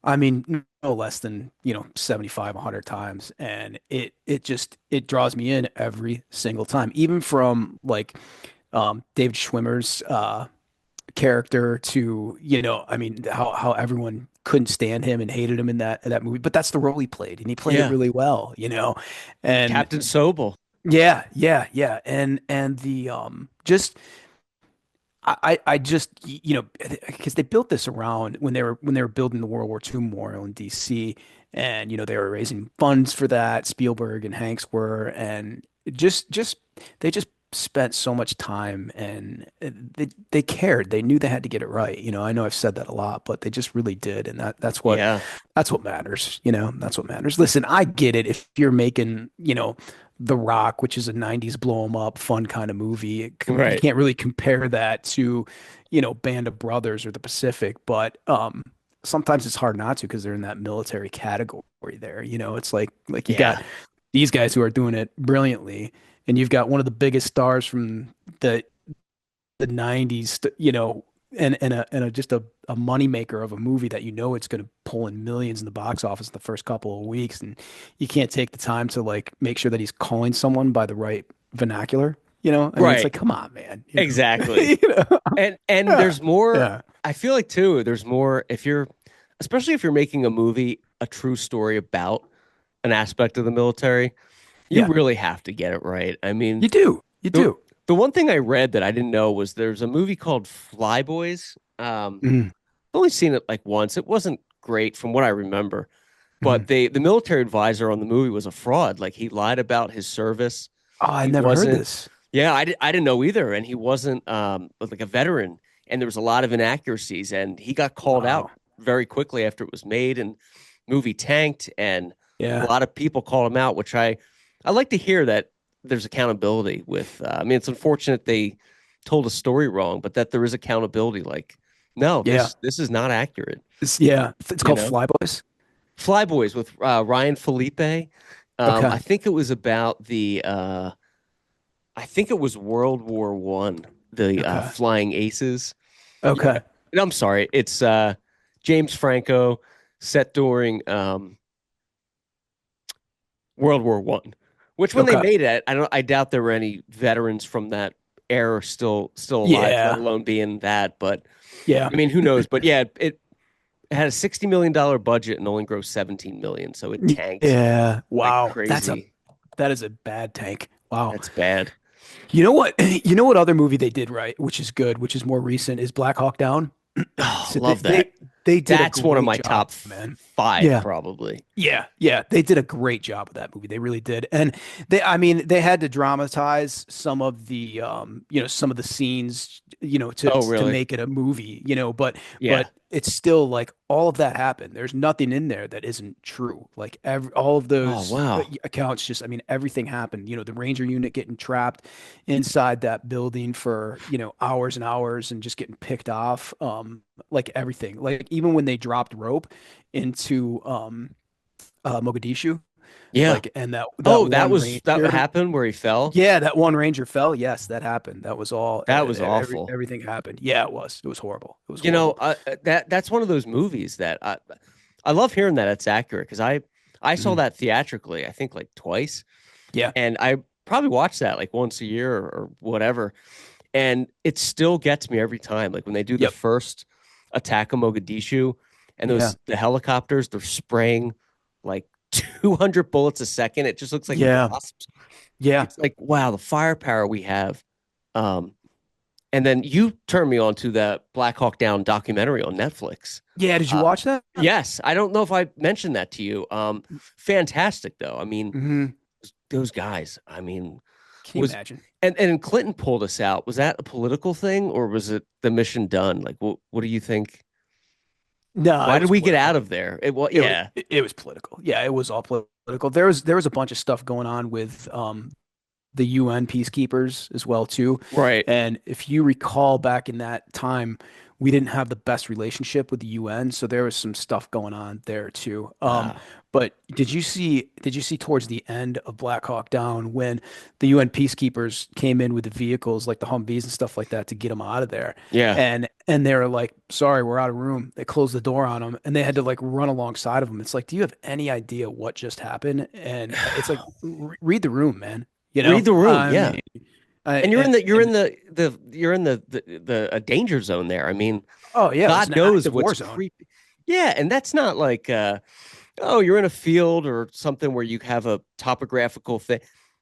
[SPEAKER 2] I mean, no less than, 75, 100 times. And it draws me in every single time, even from like David Schwimmer's character to, I mean, how everyone couldn't stand him and hated him in that movie. But that's the role he played, and he played it
[SPEAKER 1] Yeah,
[SPEAKER 2] really well. And
[SPEAKER 1] Captain Sobel.
[SPEAKER 2] yeah. And the just I just because they built this around when they were building the World War II memorial in DC, and they were raising funds for that. Spielberg and Hanks were, and just they just spent so much time, and they cared. They knew they had to get it right. I know I've said that a lot, but they just really did, and
[SPEAKER 1] Yeah,
[SPEAKER 2] that's what matters. That's what matters. Listen, I get it if you're making, The Rock, which is a 90s blow 'em up fun kind of movie. You
[SPEAKER 1] right.
[SPEAKER 2] can't really compare that to, Band of Brothers or The Pacific, but sometimes it's hard not to because they're in that military category there. It's like you got
[SPEAKER 1] Yeah,
[SPEAKER 2] these guys who are doing it brilliantly, and you've got one of the biggest stars from the 90s, and just a moneymaker of a movie that it's going to pull in millions in the box office in the first couple of weeks, and you can't take the time to like make sure that he's calling someone by the right vernacular. I mean, it's
[SPEAKER 1] right.
[SPEAKER 2] like, come on, man.
[SPEAKER 1] Exactly.
[SPEAKER 2] You know?
[SPEAKER 1] And
[SPEAKER 2] Yeah,
[SPEAKER 1] there's more.
[SPEAKER 2] yeah,
[SPEAKER 1] I feel like too. There's more especially if you're making a movie, a true story about an aspect of the military. You
[SPEAKER 2] yeah.
[SPEAKER 1] really have to get it right. I mean,
[SPEAKER 2] You
[SPEAKER 1] the
[SPEAKER 2] do.
[SPEAKER 1] the one thing I read that I didn't know was there's a movie called Flyboys.
[SPEAKER 2] Mm,
[SPEAKER 1] I've only seen it like once. It wasn't great from what I remember, but
[SPEAKER 2] mm.
[SPEAKER 1] the military advisor on the movie was a fraud. Like he lied about his service.
[SPEAKER 2] Oh, I
[SPEAKER 1] He
[SPEAKER 2] never heard
[SPEAKER 1] wasn't.
[SPEAKER 2] this.
[SPEAKER 1] Yeah, I didn't know either, and he wasn't like a veteran, and there was a lot of inaccuracies, and he got called out
[SPEAKER 2] Wow.
[SPEAKER 1] very quickly after it was made, and movie tanked, and a
[SPEAKER 2] Yeah,
[SPEAKER 1] lot of people called him out, which I like to hear that there's accountability with. I mean, it's unfortunate they told a story wrong, but that there is accountability. Like, no,
[SPEAKER 2] yeah.
[SPEAKER 1] this is not accurate.
[SPEAKER 2] Yeah. It's
[SPEAKER 1] You
[SPEAKER 2] called
[SPEAKER 1] know,
[SPEAKER 2] Flyboys.
[SPEAKER 1] Flyboys with Ryan Felipe.
[SPEAKER 2] Okay.
[SPEAKER 1] I think it was about the. I think it was World War I, the
[SPEAKER 2] Okay.
[SPEAKER 1] Flying Aces. Yeah,
[SPEAKER 2] Okay.
[SPEAKER 1] and I'm sorry, it's James Franco, set during World War I. Which when they
[SPEAKER 2] Okay.
[SPEAKER 1] made it, I doubt there were any veterans from that era still alive, let
[SPEAKER 2] Yeah.
[SPEAKER 1] alone being that. But
[SPEAKER 2] Yeah.
[SPEAKER 1] I mean, who knows? But yeah, it had a $60 million budget and only grossed 17 million, so it tanked
[SPEAKER 2] Yeah.
[SPEAKER 1] like
[SPEAKER 2] Wow.
[SPEAKER 1] crazy.
[SPEAKER 2] That is a bad tank. Wow.
[SPEAKER 1] That's bad.
[SPEAKER 2] You know what? You know what other movie they did right, which is good, which is more recent, is Black Hawk Down.
[SPEAKER 1] Oh,
[SPEAKER 2] So
[SPEAKER 1] love that.
[SPEAKER 2] they did a
[SPEAKER 1] That's one of
[SPEAKER 2] great
[SPEAKER 1] my
[SPEAKER 2] job,
[SPEAKER 1] top
[SPEAKER 2] man.
[SPEAKER 1] five,
[SPEAKER 2] Yeah.
[SPEAKER 1] probably.
[SPEAKER 2] Yeah, they did a great job with that movie. They really did. And I mean, they had to dramatize some of the scenes,
[SPEAKER 1] Oh,
[SPEAKER 2] to
[SPEAKER 1] really?
[SPEAKER 2] make it a movie,
[SPEAKER 1] Yeah.
[SPEAKER 2] but it's still like all of that happened. There's nothing in there that isn't true. Like all of
[SPEAKER 1] Oh,
[SPEAKER 2] those
[SPEAKER 1] wow.
[SPEAKER 2] accounts, just, I mean, everything happened. The Ranger unit getting trapped inside that building for, hours and hours and just getting picked off. Like everything, like even when they dropped rope into Mogadishu,
[SPEAKER 1] Yeah.
[SPEAKER 2] like, and that
[SPEAKER 1] Oh,
[SPEAKER 2] one
[SPEAKER 1] that
[SPEAKER 2] ranger,
[SPEAKER 1] happened where he fell.
[SPEAKER 2] yeah, that one ranger fell. Yes, that happened. That was all.
[SPEAKER 1] That was awful.
[SPEAKER 2] Everything happened. Yeah, it was horrible. It was
[SPEAKER 1] You know,
[SPEAKER 2] horrible.
[SPEAKER 1] that's one of those movies that I love hearing that it's accurate because I saw
[SPEAKER 2] Mhm.
[SPEAKER 1] that theatrically, I think like twice,
[SPEAKER 2] Yeah.
[SPEAKER 1] and I probably watched that like once a year or whatever. and it still gets me every time. Like when they do the
[SPEAKER 2] Yep.
[SPEAKER 1] first attack of Mogadishu, and
[SPEAKER 2] Yeah.
[SPEAKER 1] the helicopters, they're spraying like 200 bullets a second. It just looks like
[SPEAKER 2] Yeah.
[SPEAKER 1] wasps.
[SPEAKER 2] Yeah.
[SPEAKER 1] It's like, wow, the firepower we have. Um, and then you turned me on to that Blackhawk Down documentary on Netflix.
[SPEAKER 2] Yeah. Did you
[SPEAKER 1] Uh,
[SPEAKER 2] watch that?
[SPEAKER 1] yes, I don't know if I mentioned that to you. Fantastic though. I mean,
[SPEAKER 2] Hmm.
[SPEAKER 1] those guys. I mean,
[SPEAKER 2] Can you
[SPEAKER 1] was
[SPEAKER 2] imagine?
[SPEAKER 1] and Clinton pulled us out. Was that a political thing or was it the mission done? Like, what do you think?
[SPEAKER 2] No,
[SPEAKER 1] Why
[SPEAKER 2] it
[SPEAKER 1] did
[SPEAKER 2] was
[SPEAKER 1] we get out
[SPEAKER 2] political.
[SPEAKER 1] of there? It well,
[SPEAKER 2] It was
[SPEAKER 1] yeah,
[SPEAKER 2] it was political. Yeah, it was all political. There was a bunch of stuff going on with the UN peacekeepers as well too.
[SPEAKER 1] right.
[SPEAKER 2] And if you recall back in that time, we didn't have the best relationship with the UN, so there was some stuff going on there too. But did you see towards the end of Black Hawk Down when the UN peacekeepers came in with the vehicles like the Humvees and stuff like that to get them out of there?
[SPEAKER 1] Yeah.
[SPEAKER 2] And they were like, "Sorry, we're out of room." They closed the door on them, and they had to like run alongside of them. It's like, do you have any idea what just happened? And it's like, read the room, man. You
[SPEAKER 1] Read
[SPEAKER 2] know,
[SPEAKER 1] the room,
[SPEAKER 2] I
[SPEAKER 1] yeah.
[SPEAKER 2] mean,
[SPEAKER 1] And you're in
[SPEAKER 2] and
[SPEAKER 1] the a danger zone there. I mean,
[SPEAKER 2] oh yeah, it's
[SPEAKER 1] God
[SPEAKER 2] an
[SPEAKER 1] knows
[SPEAKER 2] active
[SPEAKER 1] what's
[SPEAKER 2] war zone.
[SPEAKER 1] creepy. Yeah, and that's not like oh, you're in a field or something where you have a topographical thing.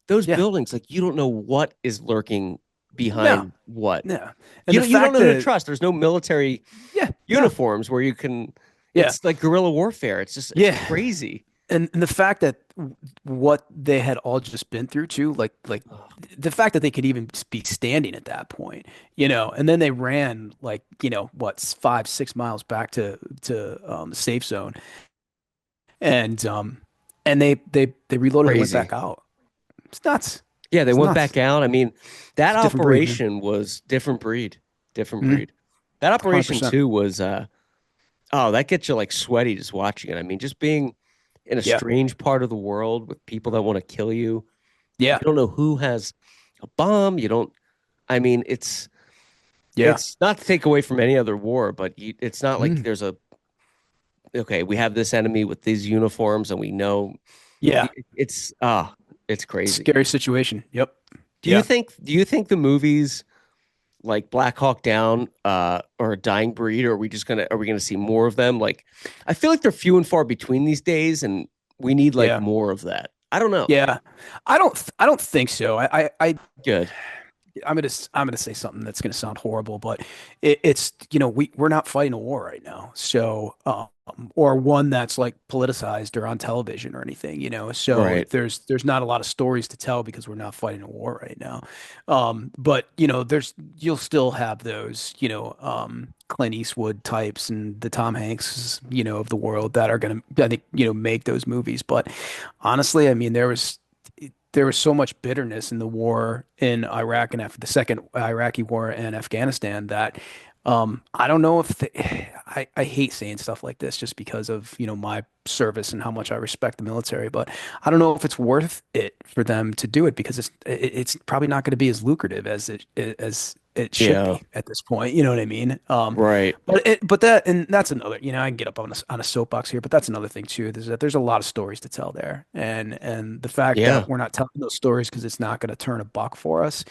[SPEAKER 1] Those
[SPEAKER 2] Yeah,
[SPEAKER 1] buildings, like you don't know what is lurking
[SPEAKER 2] no,
[SPEAKER 1] behind what.
[SPEAKER 2] no, and the
[SPEAKER 1] You don't
[SPEAKER 2] fact
[SPEAKER 1] know who to
[SPEAKER 2] that
[SPEAKER 1] trust. There's no military
[SPEAKER 2] yeah, no,
[SPEAKER 1] uniforms where you can
[SPEAKER 2] yeah,
[SPEAKER 1] it's like guerrilla warfare. It's
[SPEAKER 2] yeah,
[SPEAKER 1] crazy.
[SPEAKER 2] and the fact that what they had all just been through too, like
[SPEAKER 1] Oh,
[SPEAKER 2] the fact that they could even be standing at that point, you know, and then they ran like what 5 6 miles back to the safe zone, and they reloaded and went
[SPEAKER 1] crazy.
[SPEAKER 2] back out. It's nuts.
[SPEAKER 1] Yeah, they
[SPEAKER 2] It's
[SPEAKER 1] went
[SPEAKER 2] nuts.
[SPEAKER 1] back out. I mean, that
[SPEAKER 2] It's a different breed, man.
[SPEAKER 1] operation was different breed. Different
[SPEAKER 2] Mm,
[SPEAKER 1] breed. That operation
[SPEAKER 2] 100%.
[SPEAKER 1] too was oh, that gets you like sweaty just watching it. I mean, just being in a
[SPEAKER 2] Yeah.
[SPEAKER 1] strange part of the world with people that want to kill you. You
[SPEAKER 2] Yeah.
[SPEAKER 1] don't know who has a bomb. You don't I mean,
[SPEAKER 2] Yeah.
[SPEAKER 1] it's not to take away from any other war, but it's not like
[SPEAKER 2] Mm,
[SPEAKER 1] there's a okay, we have this enemy with these uniforms and we know
[SPEAKER 2] yeah.
[SPEAKER 1] it's it's crazy.
[SPEAKER 2] Scary situation. Yep. Yeah.
[SPEAKER 1] Do you think the movies like Black Hawk Down or a dying breed, or are we gonna see more of them? Like I feel like they're few and far between these days and we need like
[SPEAKER 2] Yeah.
[SPEAKER 1] more of that. I don't know.
[SPEAKER 2] Yeah. I don't think so.
[SPEAKER 1] Good.
[SPEAKER 2] I'm gonna say something that's gonna sound horrible, but it's we're not fighting a war right now, so or one that's like politicized or on television or anything, so
[SPEAKER 1] Right.
[SPEAKER 2] there's not a lot of stories to tell because we're not fighting a war right now. But you'll still have those Clint Eastwood types and the Tom Hanks of the world that are gonna, I think, make those movies. But honestly, I mean, there was so much bitterness in the war in Iraq and after the second Iraqi war in Afghanistan that I don't know if I hate saying stuff like this just because of my service and how much I respect the military, but I don't know if it's worth it for them to do it because it's probably not going to be as lucrative as it should
[SPEAKER 1] Yeah.
[SPEAKER 2] be at this point. You know what I mean?
[SPEAKER 1] Right.
[SPEAKER 2] But that's another, I can get up on a soapbox here, but that's another thing too, is that there's a lot of stories to tell there. And the fact
[SPEAKER 1] Yeah.
[SPEAKER 2] that we're not telling those stories because it's not going to turn a buck for us,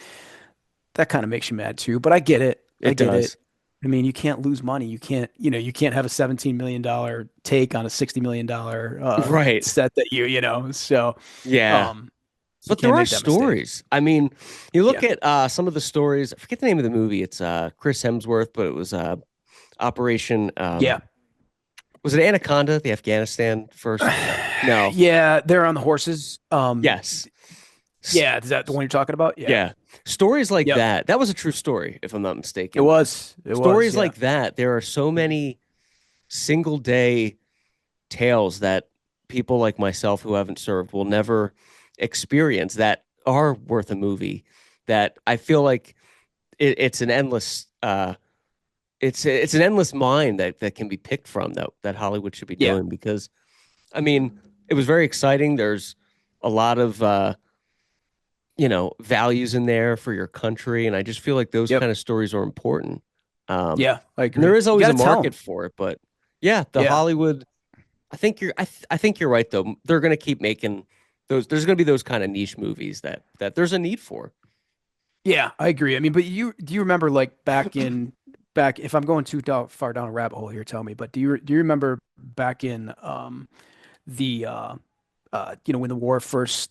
[SPEAKER 2] that kind of makes you mad too. But I get it. I
[SPEAKER 1] It
[SPEAKER 2] get it.
[SPEAKER 1] does.
[SPEAKER 2] I mean, you can't lose money. You can't have a $17 million take on a $60 million
[SPEAKER 1] Right.
[SPEAKER 2] set that so
[SPEAKER 1] Yeah.
[SPEAKER 2] um you
[SPEAKER 1] But
[SPEAKER 2] can't
[SPEAKER 1] there are
[SPEAKER 2] make that mistake.
[SPEAKER 1] stories. I mean, you look
[SPEAKER 2] Yeah.
[SPEAKER 1] at some of the stories. I forget the name of the movie. It's Chris Hemsworth, but it was Operation
[SPEAKER 2] Yeah.
[SPEAKER 1] was it Anaconda, the Afghanistan first? No.
[SPEAKER 2] Yeah, they're on the horses.
[SPEAKER 1] Yes. S-
[SPEAKER 2] Yeah, is that the one you're talking about? Yeah.
[SPEAKER 1] Yeah. Stories like
[SPEAKER 2] Yep.
[SPEAKER 1] that. That was a true story, if I'm not
[SPEAKER 2] It
[SPEAKER 1] mistaken.
[SPEAKER 2] was. It was.
[SPEAKER 1] Stories
[SPEAKER 2] Yeah.
[SPEAKER 1] like that, there are so many single day tales that people like myself who haven't served will never experience that are worth a movie. That I feel like it's an endless it's an endless mine that can be picked from that Hollywood should be
[SPEAKER 2] Yeah.
[SPEAKER 1] doing because I mean it was very exciting. There's a lot of values in there for your country, and I just feel like those
[SPEAKER 2] Yep.
[SPEAKER 1] kind of stories are important. Um,
[SPEAKER 2] Yeah, I
[SPEAKER 1] and there
[SPEAKER 2] agree.
[SPEAKER 1] is
[SPEAKER 2] You
[SPEAKER 1] always
[SPEAKER 2] got
[SPEAKER 1] a
[SPEAKER 2] to tell
[SPEAKER 1] market
[SPEAKER 2] them.
[SPEAKER 1] for it, but yeah, the
[SPEAKER 2] Yeah.
[SPEAKER 1] Hollywood. I think you're right though. They're going to keep making those. There's going to be those kind of niche movies that there's a need for.
[SPEAKER 2] Yeah, I agree. I mean, but do you remember like back if I'm going far down a rabbit hole here, tell me. But do you remember back in the when the war first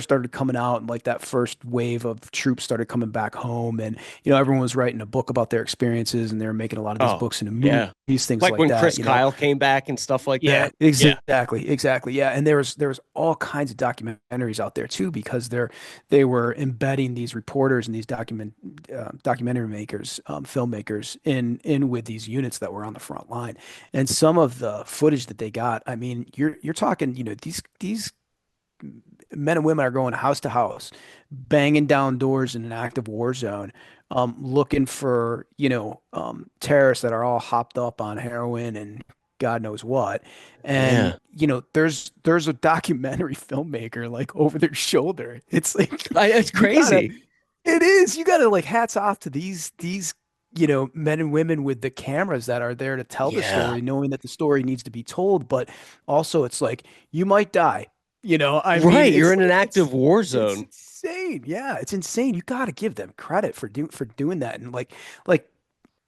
[SPEAKER 2] started coming out and like that first wave of troops started coming back home and everyone was writing a book about their experiences and they were making a lot of these
[SPEAKER 1] Oh,
[SPEAKER 2] books into
[SPEAKER 1] yeah.
[SPEAKER 2] movies, things
[SPEAKER 1] Like
[SPEAKER 2] like
[SPEAKER 1] when
[SPEAKER 2] that,
[SPEAKER 1] Chris Kyle came back and stuff like
[SPEAKER 2] yeah,
[SPEAKER 1] that. Yeah.
[SPEAKER 2] exactly, exactly. Yeah, and there was all kinds of documentaries out there too because they were embedding these reporters and these documentary makers, filmmakers in with these units that were on the front line. And some of the footage that they got, I mean, you're talking, these men and women are going house to house, banging down doors in an active war zone, looking for, terrorists that are all hopped up on heroin and God knows what. And,
[SPEAKER 1] Yeah.
[SPEAKER 2] there's a documentary filmmaker like over their shoulder. It's like
[SPEAKER 1] It's
[SPEAKER 2] you gotta,
[SPEAKER 1] crazy.
[SPEAKER 2] it is, you gotta like hats off to these men and women with the cameras that are there to tell the
[SPEAKER 1] Yeah.
[SPEAKER 2] story, knowing that the story needs to be told, but also it's like you might die. I mean,
[SPEAKER 1] Right. You're
[SPEAKER 2] it's
[SPEAKER 1] in an
[SPEAKER 2] like
[SPEAKER 1] active war
[SPEAKER 2] it's
[SPEAKER 1] zone.
[SPEAKER 2] insane. Yeah, it's insane. You got to give them credit for doing that. And like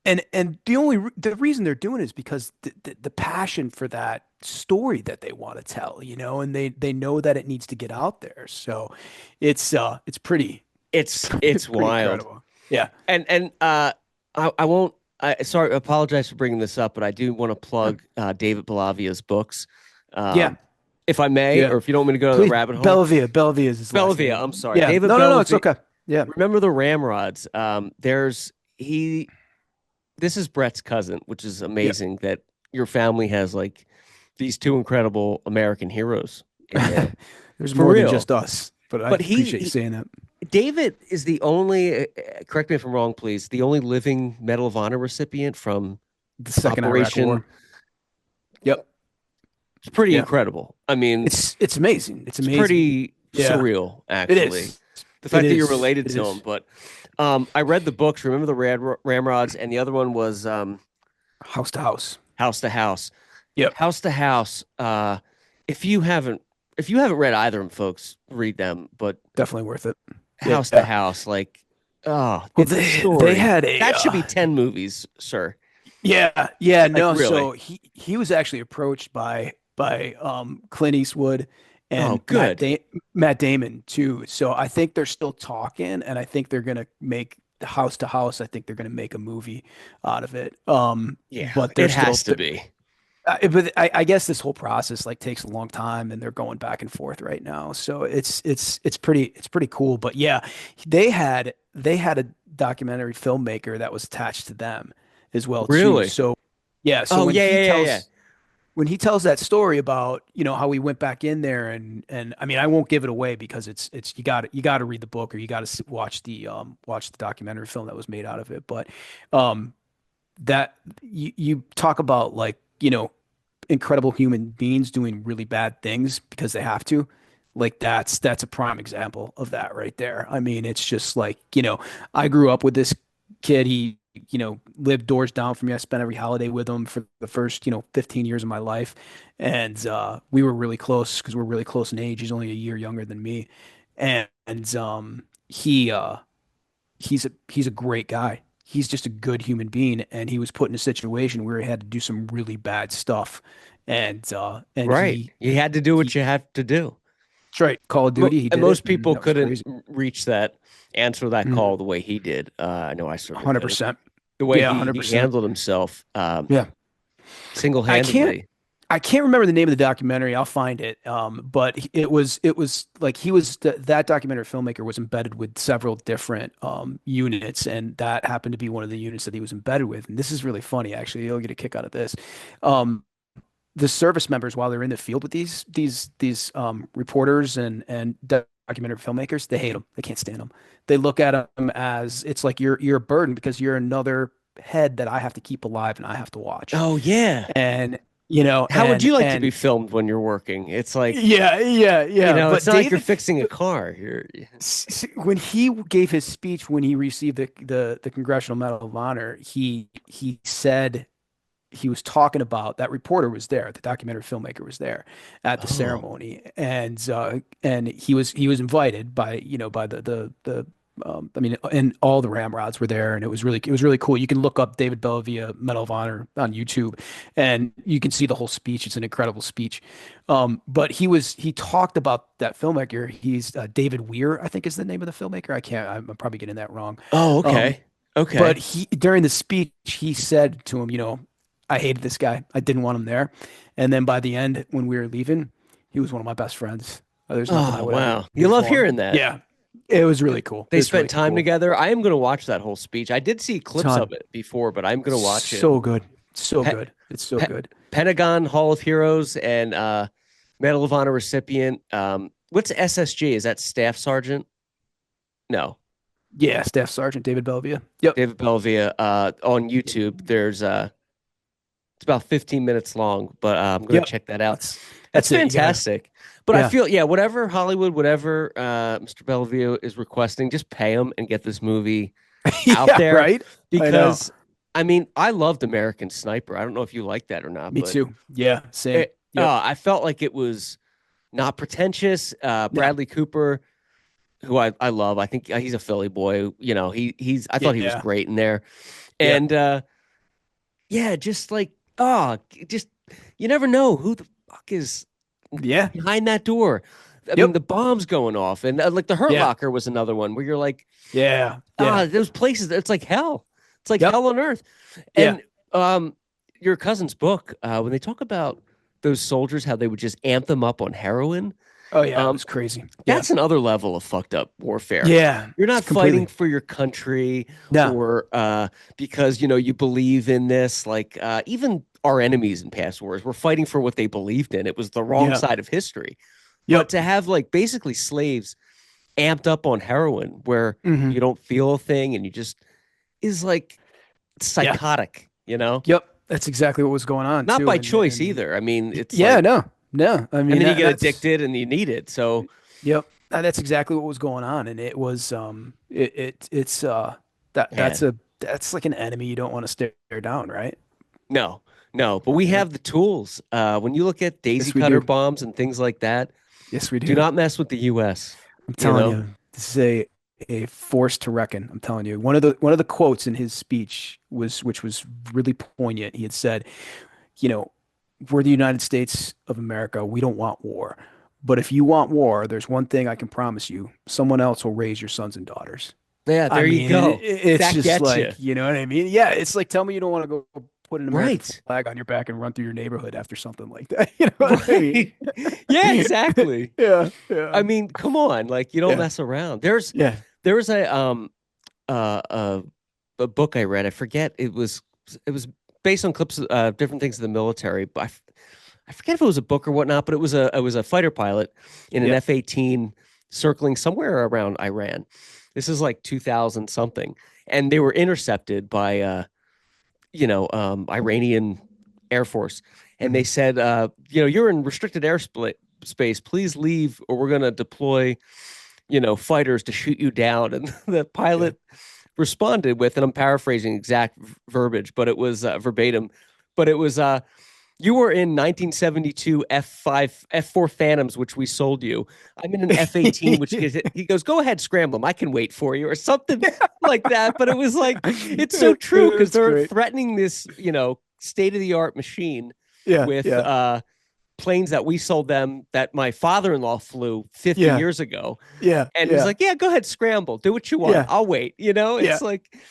[SPEAKER 2] and the reason they're doing it is because the passion for that story that they want to tell, and they know that it needs to get out there. So it's pretty
[SPEAKER 1] It's
[SPEAKER 2] pretty
[SPEAKER 1] wild.
[SPEAKER 2] incredible. Yeah.
[SPEAKER 1] I won't sorry, I apologize for bringing this up, but I do want to
[SPEAKER 2] Sure.
[SPEAKER 1] plug David Balavia's books.
[SPEAKER 2] Yeah.
[SPEAKER 1] Um, if I may,
[SPEAKER 2] Yeah.
[SPEAKER 1] or if you don't want me to go to the
[SPEAKER 2] Please,
[SPEAKER 1] rabbit hole.
[SPEAKER 2] Bellavia is his last
[SPEAKER 1] Bellavia,
[SPEAKER 2] name.
[SPEAKER 1] I'm sorry.
[SPEAKER 2] Yeah.
[SPEAKER 1] David
[SPEAKER 2] No, it's
[SPEAKER 1] Bellavia.
[SPEAKER 2] okay. Yeah.
[SPEAKER 1] Remember the Ramrods. There's he this is Brett's cousin, which is
[SPEAKER 2] Yeah.
[SPEAKER 1] amazing that your family has like these two incredible American heroes in there.
[SPEAKER 2] There's
[SPEAKER 1] For
[SPEAKER 2] more than
[SPEAKER 1] real.
[SPEAKER 2] just us, but I
[SPEAKER 1] But
[SPEAKER 2] appreciate you saying that.
[SPEAKER 1] David is the only, correct me if I'm wrong, please, the only living Medal of Honor recipient from
[SPEAKER 2] The second Iraq
[SPEAKER 1] Operation.
[SPEAKER 2] War. Yep.
[SPEAKER 1] It's pretty
[SPEAKER 2] Yeah.
[SPEAKER 1] incredible. I mean,
[SPEAKER 2] It's amazing. It's
[SPEAKER 1] it's
[SPEAKER 2] amazing.
[SPEAKER 1] pretty
[SPEAKER 2] Yeah.
[SPEAKER 1] surreal,
[SPEAKER 2] It
[SPEAKER 1] actually.
[SPEAKER 2] is.
[SPEAKER 1] The
[SPEAKER 2] It
[SPEAKER 1] fact that you're
[SPEAKER 2] is.
[SPEAKER 1] related
[SPEAKER 2] It
[SPEAKER 1] to him.
[SPEAKER 2] is.
[SPEAKER 1] But I read the books. Remember the Ramrods, and the other one was
[SPEAKER 2] House to house.
[SPEAKER 1] House to House.
[SPEAKER 2] Yep.
[SPEAKER 1] House to House. If you haven't, if you haven't read either of them, folks, read them. But
[SPEAKER 2] Definitely worth it.
[SPEAKER 1] House to
[SPEAKER 2] Yeah.
[SPEAKER 1] House, like, oh,
[SPEAKER 2] Well,
[SPEAKER 1] the
[SPEAKER 2] they
[SPEAKER 1] story.
[SPEAKER 2] had a
[SPEAKER 1] That should be 10 movies, sir.
[SPEAKER 2] yeah,
[SPEAKER 1] Like,
[SPEAKER 2] no,
[SPEAKER 1] really.
[SPEAKER 2] so he was actually approached by Clint Eastwood
[SPEAKER 1] Oh,
[SPEAKER 2] and
[SPEAKER 1] good.
[SPEAKER 2] Matt Damon too. So I think they're still talking and I think they're gonna make the House to House. I think they're gonna make a movie out of it.
[SPEAKER 1] Yeah,
[SPEAKER 2] But they're
[SPEAKER 1] it
[SPEAKER 2] still
[SPEAKER 1] has to be.
[SPEAKER 2] but I guess this whole process like takes a long time and they're going back and forth right now. So it's pretty cool. But yeah, they had a documentary filmmaker that was attached to them as well too.
[SPEAKER 1] Really?
[SPEAKER 2] So yeah, so
[SPEAKER 1] Oh, yeah, yeah, yeah, yeah.
[SPEAKER 2] when he tells that story about, how we went back in there and I mean I won't give it away because it's you got to read the book or you got to watch the documentary film that was made out of it. But um that you talk about like, incredible human beings doing really bad things because they have to. Like that's a prime example of that right there. I mean, it's just like, I grew up with this kid. He, lived doors down from me. I spent every holiday with him for the first, 15 years of my life. And we were really close because we're really close in age. He's only a year younger than me. And he's a great guy. He's just a good human being, and he was put in a situation where he had to do some really bad stuff, and
[SPEAKER 1] Right. You had to do
[SPEAKER 2] he
[SPEAKER 1] what you have to do.
[SPEAKER 2] that's right, Call of Duty, he
[SPEAKER 1] And
[SPEAKER 2] did it,
[SPEAKER 1] most
[SPEAKER 2] and
[SPEAKER 1] people
[SPEAKER 2] that was
[SPEAKER 1] couldn't
[SPEAKER 2] crazy.
[SPEAKER 1] reach that, answer that
[SPEAKER 2] Mhm.
[SPEAKER 1] call the way he did. I know I certainly couldn't.
[SPEAKER 2] 100%.
[SPEAKER 1] The way
[SPEAKER 2] Yeah,
[SPEAKER 1] he
[SPEAKER 2] 100%.
[SPEAKER 1] handled himself
[SPEAKER 2] Yeah. I can't
[SPEAKER 1] single-handedly.
[SPEAKER 2] I can't remember the name of the documentary. I'll find it. But it was like that documentary filmmaker was embedded with several different units, and that happened to be one of the units that he was embedded with. And this is really funny, actually. You'll get a kick out of this. Um, the service members, while they're in the field with these reporters and documentary filmmakers, they hate them. They can't stand them. They look at them as it's like you're a burden because you're another head that I have to keep alive and I have to watch.
[SPEAKER 1] Oh, yeah.
[SPEAKER 2] And you know,
[SPEAKER 1] How would
[SPEAKER 2] and
[SPEAKER 1] you like to be
[SPEAKER 2] and
[SPEAKER 1] filmed when you're working? It's like,
[SPEAKER 2] yeah, yeah, yeah.
[SPEAKER 1] it's
[SPEAKER 2] But
[SPEAKER 1] not like you're
[SPEAKER 2] David,
[SPEAKER 1] fixing a car. You're
[SPEAKER 2] when he gave his speech when he received the Congressional Medal of Honor, he said he was talking about that reporter was there, the documentary filmmaker was there at the
[SPEAKER 1] oh,
[SPEAKER 2] ceremony, and he was invited by by the I mean, and all the ramrods were there, and it was really cool. You can look up David Bellavia Medal of Honor on YouTube, and you can see the whole speech. It's an incredible speech. But he talked about that filmmaker. He's David Weir, I think is the name of the filmmaker. I'm probably getting that wrong.
[SPEAKER 1] Oh,
[SPEAKER 2] Um,
[SPEAKER 1] okay.
[SPEAKER 2] but
[SPEAKER 1] Okay.
[SPEAKER 2] he during the speech, he said to him, I hated this guy. I didn't want him there. And then by the end, when we were leaving, he was one of my best friends. There's nothing I
[SPEAKER 1] Oh,
[SPEAKER 2] would ever
[SPEAKER 1] wow. You
[SPEAKER 2] do
[SPEAKER 1] love
[SPEAKER 2] for him.
[SPEAKER 1] hearing that.
[SPEAKER 2] Yeah, it was really cool. It
[SPEAKER 1] They
[SPEAKER 2] was
[SPEAKER 1] spent
[SPEAKER 2] really
[SPEAKER 1] time
[SPEAKER 2] cool.
[SPEAKER 1] together. I am going to watch that whole speech. I did see clips of
[SPEAKER 2] Ton.
[SPEAKER 1] it before, but I'm going to watch it.
[SPEAKER 2] So good. So
[SPEAKER 1] Pe
[SPEAKER 2] good. It's so
[SPEAKER 1] Pe
[SPEAKER 2] good.
[SPEAKER 1] Pentagon Hall of Heroes and Medal of Honor recipient. What's SSG? Is that Staff Sergeant? No,
[SPEAKER 2] Yeah, Staff Sergeant David Belvia. Yep.
[SPEAKER 1] David Belvia. On YouTube, there's it's about 15 minutes long, but I'm going to
[SPEAKER 2] Yep.
[SPEAKER 1] check that out.
[SPEAKER 2] That's
[SPEAKER 1] That's
[SPEAKER 2] that's it. You gotta.
[SPEAKER 1] fantastic. But I
[SPEAKER 2] Yeah.
[SPEAKER 1] feel, yeah, whatever Hollywood, whatever Mr. Bellevue is requesting, just pay him and get this movie out
[SPEAKER 2] Yeah.
[SPEAKER 1] there
[SPEAKER 2] Right. I know.
[SPEAKER 1] because, I mean, I loved American Sniper. I don't know if you like that or not,
[SPEAKER 2] Me
[SPEAKER 1] but
[SPEAKER 2] too. Yeah. Same. Yep.
[SPEAKER 1] I felt like it was not pretentious.
[SPEAKER 2] No.
[SPEAKER 1] Bradley Cooper, who I love, I think he's a Philly boy. You know, I thought he was
[SPEAKER 2] Yeah.
[SPEAKER 1] great in there.
[SPEAKER 2] Yeah.
[SPEAKER 1] And yeah, just like, just, you never know who the fuck is
[SPEAKER 2] Yeah.
[SPEAKER 1] behind that door. I mean,
[SPEAKER 2] Yep.
[SPEAKER 1] the bombs going off, and like the Hurt
[SPEAKER 2] Yeah.
[SPEAKER 1] Locker was another one where you're like,
[SPEAKER 2] Yeah. Yeah.
[SPEAKER 1] those places, it's like hell. It's like
[SPEAKER 2] Yep.
[SPEAKER 1] hell on earth.
[SPEAKER 2] Yeah.
[SPEAKER 1] And your cousin's book, when they talk about those soldiers, how they would just amp them up on heroin,
[SPEAKER 2] Oh yeah. It
[SPEAKER 1] um,
[SPEAKER 2] was crazy. Yeah.
[SPEAKER 1] that's another level of fucked up warfare.
[SPEAKER 2] Yeah.
[SPEAKER 1] You're
[SPEAKER 2] It's
[SPEAKER 1] not fighting
[SPEAKER 2] completely.
[SPEAKER 1] for your country
[SPEAKER 2] No.
[SPEAKER 1] or because you believe in this. Like even our enemies in past wars were fighting for what they believed in. It was the wrong
[SPEAKER 2] Yeah.
[SPEAKER 1] side of history. But
[SPEAKER 2] Yep.
[SPEAKER 1] to have like basically slaves amped up on heroin where
[SPEAKER 2] Hmm.
[SPEAKER 1] you don't feel a thing and you just is like
[SPEAKER 2] Yeah.
[SPEAKER 1] psychotic,
[SPEAKER 2] Yep. That's exactly what was going on
[SPEAKER 1] not
[SPEAKER 2] too.
[SPEAKER 1] by
[SPEAKER 2] And
[SPEAKER 1] choice either. I mean, it's
[SPEAKER 2] yeah,
[SPEAKER 1] like,
[SPEAKER 2] no, no. I
[SPEAKER 1] and
[SPEAKER 2] mean,
[SPEAKER 1] then you
[SPEAKER 2] that,
[SPEAKER 1] get
[SPEAKER 2] that's
[SPEAKER 1] addicted and you need it. So,
[SPEAKER 2] yep. That's exactly what was going on, and it was it's
[SPEAKER 1] man,
[SPEAKER 2] that's like an enemy you don't want to stare down, right?
[SPEAKER 1] no, no, but we
[SPEAKER 2] Yeah.
[SPEAKER 1] have the tools. When you look at daisy
[SPEAKER 2] Yes, we
[SPEAKER 1] cutter
[SPEAKER 2] do.
[SPEAKER 1] bombs and things like that,
[SPEAKER 2] Yes, we
[SPEAKER 1] do
[SPEAKER 2] do.
[SPEAKER 1] not mess with the US,
[SPEAKER 2] I'm
[SPEAKER 1] you
[SPEAKER 2] telling
[SPEAKER 1] know?
[SPEAKER 2] you, this is a force to reckon. I'm telling you. One of the quotes in his speech was which was really poignant. He had said, you know, we're the United States of America. We don't want war. But if you want war, there's one thing I can promise you. Someone else will raise your sons and daughters.
[SPEAKER 1] Yeah,
[SPEAKER 2] I
[SPEAKER 1] there you
[SPEAKER 2] mean,
[SPEAKER 1] go.
[SPEAKER 2] it's
[SPEAKER 1] That
[SPEAKER 2] just
[SPEAKER 1] gets you.
[SPEAKER 2] like, you know what I mean? Yeah, it's like tell me you don't want to go put an American
[SPEAKER 1] Right.
[SPEAKER 2] flag on your back and run through your neighborhood after something like that. You know what I mean?
[SPEAKER 1] Right. Yeah, exactly.
[SPEAKER 2] Yeah, yeah,
[SPEAKER 1] I mean, come on, like you don't
[SPEAKER 2] yeah,
[SPEAKER 1] mess around. There's
[SPEAKER 2] yeah.
[SPEAKER 1] there was uh uh a book I read. I forget it was based on clips of different things of the military, but I forget if it was a book or whatnot, but it was a fighter pilot in an
[SPEAKER 2] Yep.
[SPEAKER 1] F-18 circling somewhere around Iran. This is like 2000 something, and they were intercepted by Iranian Air Force, and they
[SPEAKER 2] Mhm.
[SPEAKER 1] said, you're in restricted airspace. Please leave, or we're going to deploy, fighters to shoot you down. And the
[SPEAKER 2] Yeah.
[SPEAKER 1] pilot responded with, and I'm paraphrasing exact verbiage, but it was verbatim, but it was, you were in 1972 F4 Phantoms, which we sold you. I'm in an F-18, which he goes, go ahead, scramble them. I can wait for you, or something like that. But it was like, it's so true because
[SPEAKER 2] It's
[SPEAKER 1] they're
[SPEAKER 2] great.
[SPEAKER 1] threatening this, state-of-the-art machine
[SPEAKER 2] Yeah,
[SPEAKER 1] with
[SPEAKER 2] yeah,
[SPEAKER 1] planes that we sold them that my father-in-law flew 50
[SPEAKER 2] yeah,
[SPEAKER 1] years ago.
[SPEAKER 2] yeah,
[SPEAKER 1] And he's
[SPEAKER 2] yeah,
[SPEAKER 1] like, yeah, go ahead, scramble, do what you want.
[SPEAKER 2] yeah,
[SPEAKER 1] I'll wait.
[SPEAKER 2] yeah,
[SPEAKER 1] It's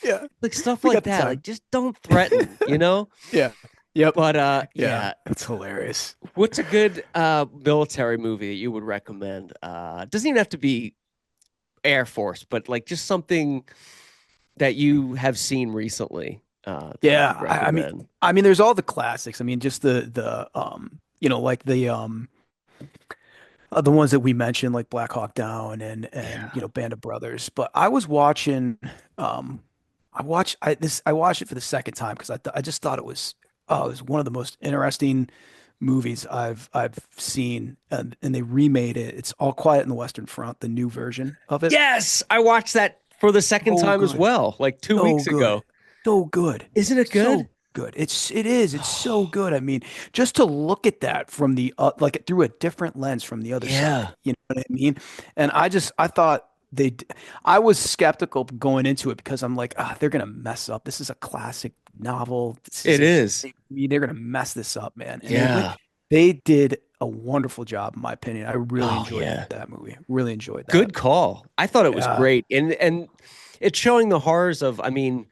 [SPEAKER 2] yeah.
[SPEAKER 1] like stuff
[SPEAKER 2] We
[SPEAKER 1] like
[SPEAKER 2] got the
[SPEAKER 1] that. Like,
[SPEAKER 2] time.
[SPEAKER 1] just don't threaten.
[SPEAKER 2] Yeah. Yep.
[SPEAKER 1] But
[SPEAKER 2] Yeah.
[SPEAKER 1] yeah,
[SPEAKER 2] That's hilarious.
[SPEAKER 1] what's a good military movie that you would recommend? Doesn't even have to be Air Force, but like just something that you have seen recently that
[SPEAKER 2] Yeah.
[SPEAKER 1] you'd
[SPEAKER 2] I mean,
[SPEAKER 1] recommend.
[SPEAKER 2] there's all the classics. I mean, just like the ones that we mentioned, like Blackhawk Down and
[SPEAKER 1] Yeah.
[SPEAKER 2] Band of Brothers. But I was watching, I watched it for the second time because I just thought it was one of the most interesting movies I've seen, and they remade it. It's All Quiet in the Western Front, the new version of it.
[SPEAKER 1] Yes, I watched that for the second
[SPEAKER 2] So
[SPEAKER 1] time as
[SPEAKER 2] good,
[SPEAKER 1] well, like two
[SPEAKER 2] so
[SPEAKER 1] weeks
[SPEAKER 2] good,
[SPEAKER 1] ago.
[SPEAKER 2] so good,
[SPEAKER 1] Isn't it
[SPEAKER 2] so
[SPEAKER 1] good?
[SPEAKER 2] good. It's so good. I mean, just to look at that through a different lens from the other
[SPEAKER 1] Yeah.
[SPEAKER 2] side. You know what I mean? And I thought I was skeptical going into it because I'm like, they're gonna mess up. This is a classic novel. This is
[SPEAKER 1] It
[SPEAKER 2] a
[SPEAKER 1] is.
[SPEAKER 2] great movie. They're gonna mess this up, man. And
[SPEAKER 1] Yeah.
[SPEAKER 2] they did a wonderful job, in my opinion. I really
[SPEAKER 1] Oh
[SPEAKER 2] enjoyed
[SPEAKER 1] yeah.
[SPEAKER 2] that movie. Really enjoyed that.
[SPEAKER 1] Good call. I thought it was
[SPEAKER 2] Yeah,
[SPEAKER 1] great. And it's showing the horrors of, I mean,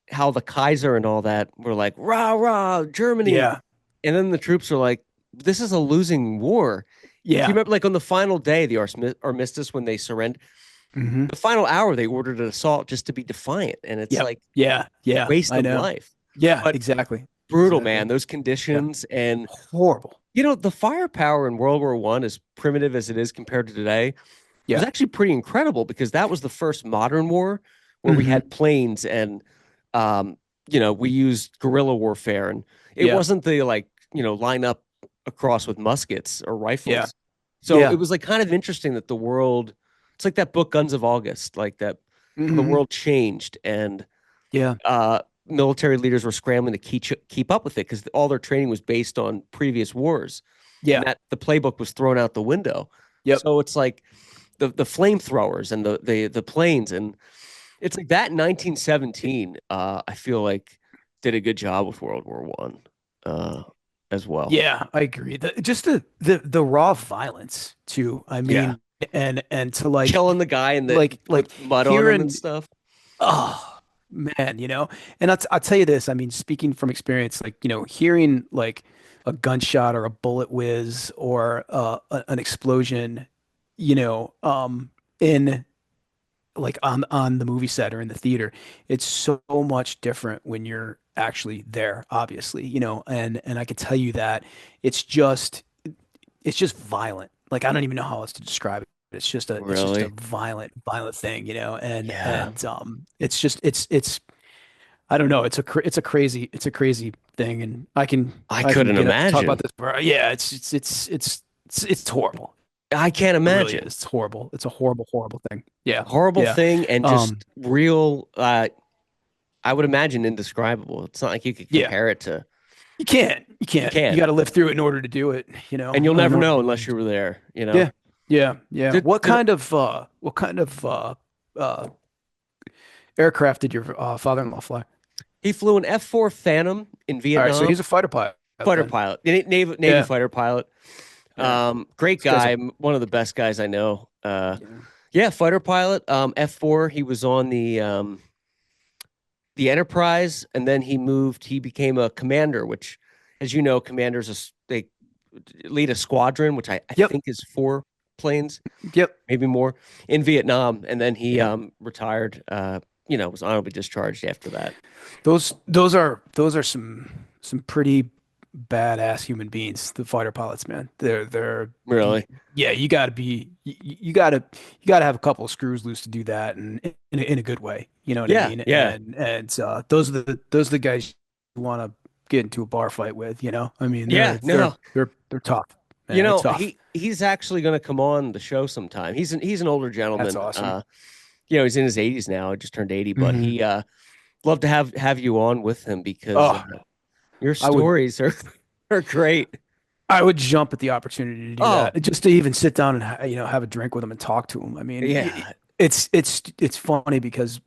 [SPEAKER 1] how the Kaiser and all that were like, rah, rah, Germany.
[SPEAKER 2] yeah,
[SPEAKER 1] And then the troops are like, this is a losing war. Do you
[SPEAKER 2] yeah.
[SPEAKER 1] remember, like, on the final day, the armistice, when they surrendered,
[SPEAKER 2] Hmm.
[SPEAKER 1] the final hour, they ordered an assault just to be defiant. And it's
[SPEAKER 2] Yep.
[SPEAKER 1] like
[SPEAKER 2] Yeah, yeah.
[SPEAKER 1] waste
[SPEAKER 2] I
[SPEAKER 1] of
[SPEAKER 2] know.
[SPEAKER 1] life.
[SPEAKER 2] Yeah,
[SPEAKER 1] But
[SPEAKER 2] exactly.
[SPEAKER 1] brutal, man,
[SPEAKER 2] Exactly.
[SPEAKER 1] those
[SPEAKER 2] Yeah.
[SPEAKER 1] conditions. And,
[SPEAKER 2] Horrible.
[SPEAKER 1] the firepower in World War One, as primitive as it is compared to today, was
[SPEAKER 2] Yeah.
[SPEAKER 1] actually pretty incredible because that was the first modern war where we
[SPEAKER 2] Hmm.
[SPEAKER 1] had planes and um, we used guerrilla warfare, and it
[SPEAKER 2] Yeah.
[SPEAKER 1] wasn't the, like, line up across with muskets or
[SPEAKER 2] Yeah.
[SPEAKER 1] rifles. So it
[SPEAKER 2] Yeah.
[SPEAKER 1] was like kind of interesting that the world, it's like that book Guns of August, like that, how the
[SPEAKER 2] Hmm.
[SPEAKER 1] world changed, and
[SPEAKER 2] Yeah.
[SPEAKER 1] military leaders were scrambling to keep up with it because all their training was based on previous wars, and
[SPEAKER 2] Yeah.
[SPEAKER 1] that the playbook was thrown out the window.
[SPEAKER 2] Yep.
[SPEAKER 1] So it's like the flamethrowers and the planes, and it's like that in 1917. I feel like did a good job with World War One, as well.
[SPEAKER 2] Yeah, I agree. Just the raw violence too. I
[SPEAKER 1] Yeah,
[SPEAKER 2] mean, and to like
[SPEAKER 1] killing the guy and the
[SPEAKER 2] like
[SPEAKER 1] put mud on him and
[SPEAKER 2] hearing,
[SPEAKER 1] stuff.
[SPEAKER 2] oh man, and I'll tell you this. I mean, speaking from experience, like hearing like a gunshot or a bullet whiz or an explosion, in like on the movie set or in the theater, it's so much different when you're actually there, obviously, and I can tell you that it's just it's just violent. Like I don't even know how else to describe it. It's just a
[SPEAKER 1] Really?
[SPEAKER 2] violent thing, and
[SPEAKER 1] Yeah,
[SPEAKER 2] it's just it's I don't know. It's a crazy thing, and
[SPEAKER 1] I
[SPEAKER 2] I can
[SPEAKER 1] couldn't
[SPEAKER 2] get up to talk about
[SPEAKER 1] imagine.
[SPEAKER 2] this. But yeah, it's horrible.
[SPEAKER 1] I can't
[SPEAKER 2] It really is.
[SPEAKER 1] imagine.
[SPEAKER 2] It's horrible. It's a horrible, horrible thing. Yeah.
[SPEAKER 1] Horrible
[SPEAKER 2] Yeah.
[SPEAKER 1] thing and
[SPEAKER 2] Um,
[SPEAKER 1] just real. I would imagine indescribable. It's not like you could
[SPEAKER 2] yeah.
[SPEAKER 1] compare it to.
[SPEAKER 2] You can't. You
[SPEAKER 1] You
[SPEAKER 2] can't. You
[SPEAKER 1] can't,
[SPEAKER 2] got to live through it in order to do it,
[SPEAKER 1] and you'll
[SPEAKER 2] in
[SPEAKER 1] never
[SPEAKER 2] order
[SPEAKER 1] know
[SPEAKER 2] to
[SPEAKER 1] unless
[SPEAKER 2] really
[SPEAKER 1] you were there.
[SPEAKER 2] Yeah. Yeah. Yeah.
[SPEAKER 1] Did,
[SPEAKER 2] What kind of uh aircraft did your father-in-law fly?
[SPEAKER 1] he flew an F-4 Phantom in
[SPEAKER 2] All right, so
[SPEAKER 1] Vietnam?
[SPEAKER 2] he's a fighter pilot
[SPEAKER 1] Fighter
[SPEAKER 2] then.
[SPEAKER 1] pilot, Navy
[SPEAKER 2] Yeah.
[SPEAKER 1] fighter pilot.
[SPEAKER 2] Yeah.
[SPEAKER 1] Great
[SPEAKER 2] This guy's a
[SPEAKER 1] guy, one of the best guys I know.
[SPEAKER 2] yeah.
[SPEAKER 1] Yeah, fighter pilot. F-4. He was on the Enterprise, and then he moved. He became a commander, which, as you know, commanders they lead a squadron, which I
[SPEAKER 2] Yep.
[SPEAKER 1] think is four planes,
[SPEAKER 2] Yep.
[SPEAKER 1] maybe more, in Vietnam, and then he
[SPEAKER 2] Yeah.
[SPEAKER 1] retired. Was honorably discharged after that.
[SPEAKER 2] Those are some pretty badass human beings, the fighter pilots, man.
[SPEAKER 1] Really?
[SPEAKER 2] Yeah, you gotta have a couple of screws loose to do that, and in a good way. You know what I
[SPEAKER 1] Yeah,
[SPEAKER 2] mean?
[SPEAKER 1] yeah,
[SPEAKER 2] And those are the guys you want to get into a bar fight with. I mean,
[SPEAKER 1] yeah. No,
[SPEAKER 2] they're tough, man. They're tough.
[SPEAKER 1] he's actually going to come on the show sometime. He's an older
[SPEAKER 2] That's
[SPEAKER 1] gentleman.
[SPEAKER 2] awesome.
[SPEAKER 1] He's in his 80s now. He just turned 80, but
[SPEAKER 2] Hmm.
[SPEAKER 1] he love to have you on with him because
[SPEAKER 2] Oh,
[SPEAKER 1] your
[SPEAKER 2] I would
[SPEAKER 1] stories are great.
[SPEAKER 2] I would jump at the opportunity to do
[SPEAKER 1] Oh,
[SPEAKER 2] that, just to even sit down and have a drink with him and talk to him. I mean,
[SPEAKER 1] yeah.
[SPEAKER 2] it's funny because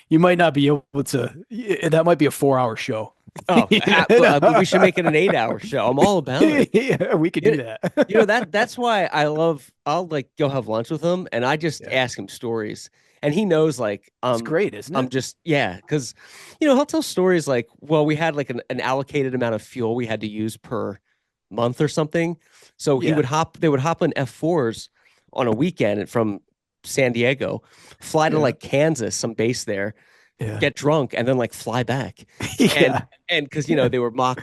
[SPEAKER 2] you might not be able to. That might be a 4 hour show.
[SPEAKER 1] Oh,
[SPEAKER 2] You
[SPEAKER 1] we
[SPEAKER 2] know?
[SPEAKER 1] should make it an 8 hour show. I'm all about it.
[SPEAKER 2] Yeah, we could do
[SPEAKER 1] You,
[SPEAKER 2] that.
[SPEAKER 1] that's why I'll like go have lunch with him and I just
[SPEAKER 2] Yeah,
[SPEAKER 1] ask him stories. And he knows, like,
[SPEAKER 2] it's great, isn't
[SPEAKER 1] I'm
[SPEAKER 2] it?
[SPEAKER 1] just, yeah, because he'll tell stories like, well, we had like an allocated amount of fuel we had to use per month or something. So
[SPEAKER 2] Yeah,
[SPEAKER 1] they would hop in F4s on a weekend from San Diego, fly to
[SPEAKER 2] yeah,
[SPEAKER 1] like Kansas, some base there,
[SPEAKER 2] yeah,
[SPEAKER 1] get drunk, and then like fly back. And
[SPEAKER 2] yeah,
[SPEAKER 1] because
[SPEAKER 2] yeah.
[SPEAKER 1] they were Mach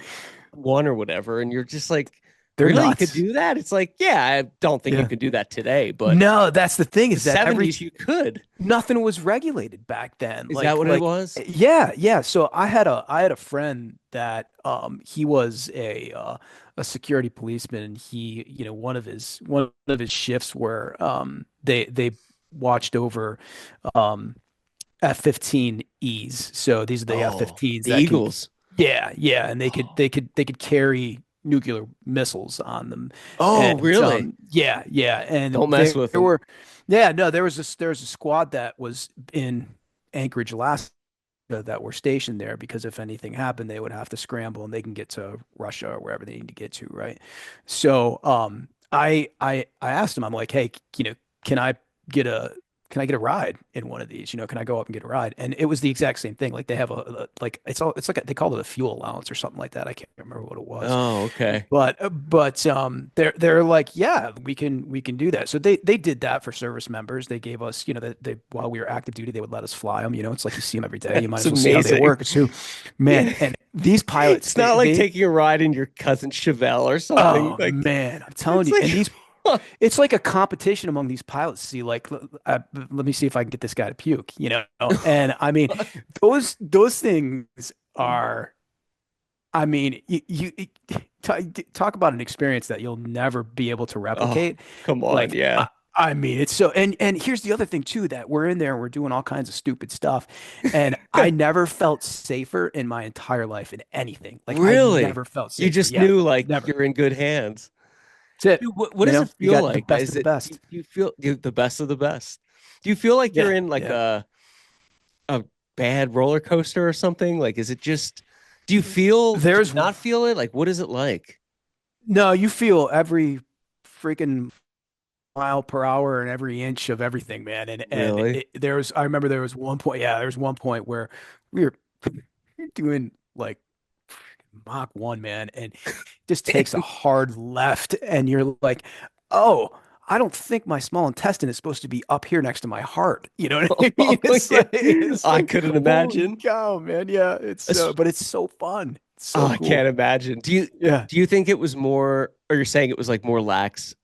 [SPEAKER 1] 1 or whatever, and you're just like,
[SPEAKER 2] They're
[SPEAKER 1] really, you could
[SPEAKER 2] nuts.
[SPEAKER 1] do that? It's like, yeah, I don't think you
[SPEAKER 2] Yeah.
[SPEAKER 1] could do that today, but
[SPEAKER 2] No, that's the thing
[SPEAKER 1] the
[SPEAKER 2] is that
[SPEAKER 1] '70s you could.
[SPEAKER 2] nothing was regulated back then.
[SPEAKER 1] Is that what it
[SPEAKER 2] Like
[SPEAKER 1] was?
[SPEAKER 2] yeah, yeah. So I had a friend that he was a security policeman, and he, one of his shifts were they watched over um F-15Es. So these are the
[SPEAKER 1] Oh,
[SPEAKER 2] F-15s
[SPEAKER 1] the
[SPEAKER 2] that can,
[SPEAKER 1] Eagles.
[SPEAKER 2] yeah, yeah, and they could
[SPEAKER 1] Oh,
[SPEAKER 2] they could they could carry nuclear missiles on them.
[SPEAKER 1] Oh,
[SPEAKER 2] And
[SPEAKER 1] really?
[SPEAKER 2] yeah, and
[SPEAKER 1] Don't mess with
[SPEAKER 2] there
[SPEAKER 1] them.
[SPEAKER 2] were yeah, no, there was a squad that was in Anchorage, Alaska that were stationed there because if anything happened, they would have to scramble and they can get to Russia or wherever they need to get to, right? So, I asked him, I'm like, hey, can I get a can I get a ride in one of these? Can I go up and get a ride? And it was the exact same thing. Like they have like it's like they call it a fuel allowance or something like that. I can't remember what it was.
[SPEAKER 1] Oh, okay.
[SPEAKER 2] But they're like, yeah, we can do that. So they did that for service members. They gave us, they while we were active duty, they would let us fly them. It's like you see them every day. You might
[SPEAKER 1] That's
[SPEAKER 2] as well see how they
[SPEAKER 1] amazing.
[SPEAKER 2] work too, man.
[SPEAKER 1] Yeah.
[SPEAKER 2] And these pilots,
[SPEAKER 1] It's not like taking a ride in your cousin Chevelle or something.
[SPEAKER 2] oh
[SPEAKER 1] Like
[SPEAKER 2] man, I'm telling
[SPEAKER 1] it's
[SPEAKER 2] you. And
[SPEAKER 1] like
[SPEAKER 2] these it's like a competition among these pilots. See, like, let me see if I can get this guy to puke. And I mean, those things are. I mean, talk about an experience that you'll never be able to
[SPEAKER 1] oh,
[SPEAKER 2] replicate.
[SPEAKER 1] come on.
[SPEAKER 2] Like,
[SPEAKER 1] Yeah.
[SPEAKER 2] I mean, it's so, and here's the other thing too, that we're in there and we're doing all kinds of stupid stuff, and I never felt safer in my entire life in anything. Like, I
[SPEAKER 1] Really?
[SPEAKER 2] never felt
[SPEAKER 1] You
[SPEAKER 2] safer.
[SPEAKER 1] just
[SPEAKER 2] Yeah,
[SPEAKER 1] knew like
[SPEAKER 2] never.
[SPEAKER 1] you're in good hands.
[SPEAKER 2] That's it.
[SPEAKER 1] Dude, what does it
[SPEAKER 2] You
[SPEAKER 1] feel
[SPEAKER 2] got the
[SPEAKER 1] like?
[SPEAKER 2] best of
[SPEAKER 1] Is
[SPEAKER 2] the
[SPEAKER 1] it
[SPEAKER 2] best.
[SPEAKER 1] do you feel the best of the best? Do you feel like you're
[SPEAKER 2] Yeah,
[SPEAKER 1] in like
[SPEAKER 2] yeah.
[SPEAKER 1] a bad roller coaster or something? Like, is it just do you
[SPEAKER 2] There's
[SPEAKER 1] not feel it? Like, what is it like?
[SPEAKER 2] no, you feel every freaking mile per hour and every inch of everything, man. And
[SPEAKER 1] Really?
[SPEAKER 2] I remember there was one point, yeah, there was one point where we were doing like Mach 1, man, and just takes a hard left, and you're like, oh, I don't think my small intestine is supposed to be up here next to my heart. You know what I
[SPEAKER 1] Oh,
[SPEAKER 2] mean? It's
[SPEAKER 1] yeah.
[SPEAKER 2] like it's
[SPEAKER 1] I
[SPEAKER 2] like
[SPEAKER 1] couldn't
[SPEAKER 2] holy
[SPEAKER 1] imagine.
[SPEAKER 2] cow, man. Yeah, it's so,
[SPEAKER 1] It's-
[SPEAKER 2] but it's so fun. It's
[SPEAKER 1] Oh,
[SPEAKER 2] so
[SPEAKER 1] I can't
[SPEAKER 2] cool.
[SPEAKER 1] imagine.
[SPEAKER 2] Yeah.
[SPEAKER 1] Do you think it was more, or you're saying it was like more lax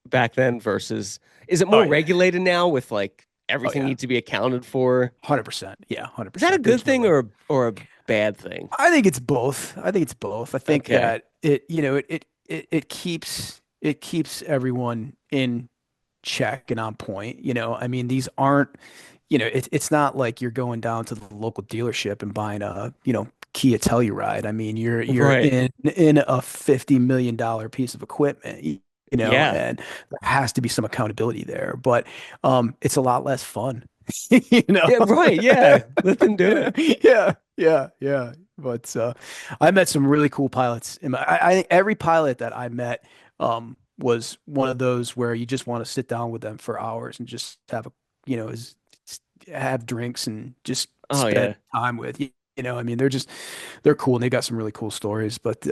[SPEAKER 1] back then versus, is it
[SPEAKER 2] Oh
[SPEAKER 1] more
[SPEAKER 2] yeah.
[SPEAKER 1] regulated now with like
[SPEAKER 2] Oh
[SPEAKER 1] everything
[SPEAKER 2] yeah.
[SPEAKER 1] needs to be accounted for?
[SPEAKER 2] 100%. Yeah,
[SPEAKER 1] Is that a
[SPEAKER 2] 100%.
[SPEAKER 1] good
[SPEAKER 2] There's no
[SPEAKER 1] thing
[SPEAKER 2] way.
[SPEAKER 1] or a bad thing?
[SPEAKER 2] I think it's both. I think it's both. I think
[SPEAKER 1] Okay.
[SPEAKER 2] that it keeps everyone in check and on point. I mean, these aren't, it's not like you're going down to the local dealership and buying a, Kia Telluride. I mean, you're
[SPEAKER 1] Right.
[SPEAKER 2] in a $50 million piece of equipment,
[SPEAKER 1] Yeah.
[SPEAKER 2] and there has to be some accountability there, but it's a lot less fun,
[SPEAKER 1] Yeah, right. Yeah. Let them do
[SPEAKER 2] Yeah,
[SPEAKER 1] it.
[SPEAKER 2] yeah. But I met some really cool pilots. I think every pilot that I met was one of those where you just want to sit down with them for hours and just have have drinks and just
[SPEAKER 1] Oh
[SPEAKER 2] spend
[SPEAKER 1] yeah.
[SPEAKER 2] time with. I mean, they're cool and they got some really cool stories. But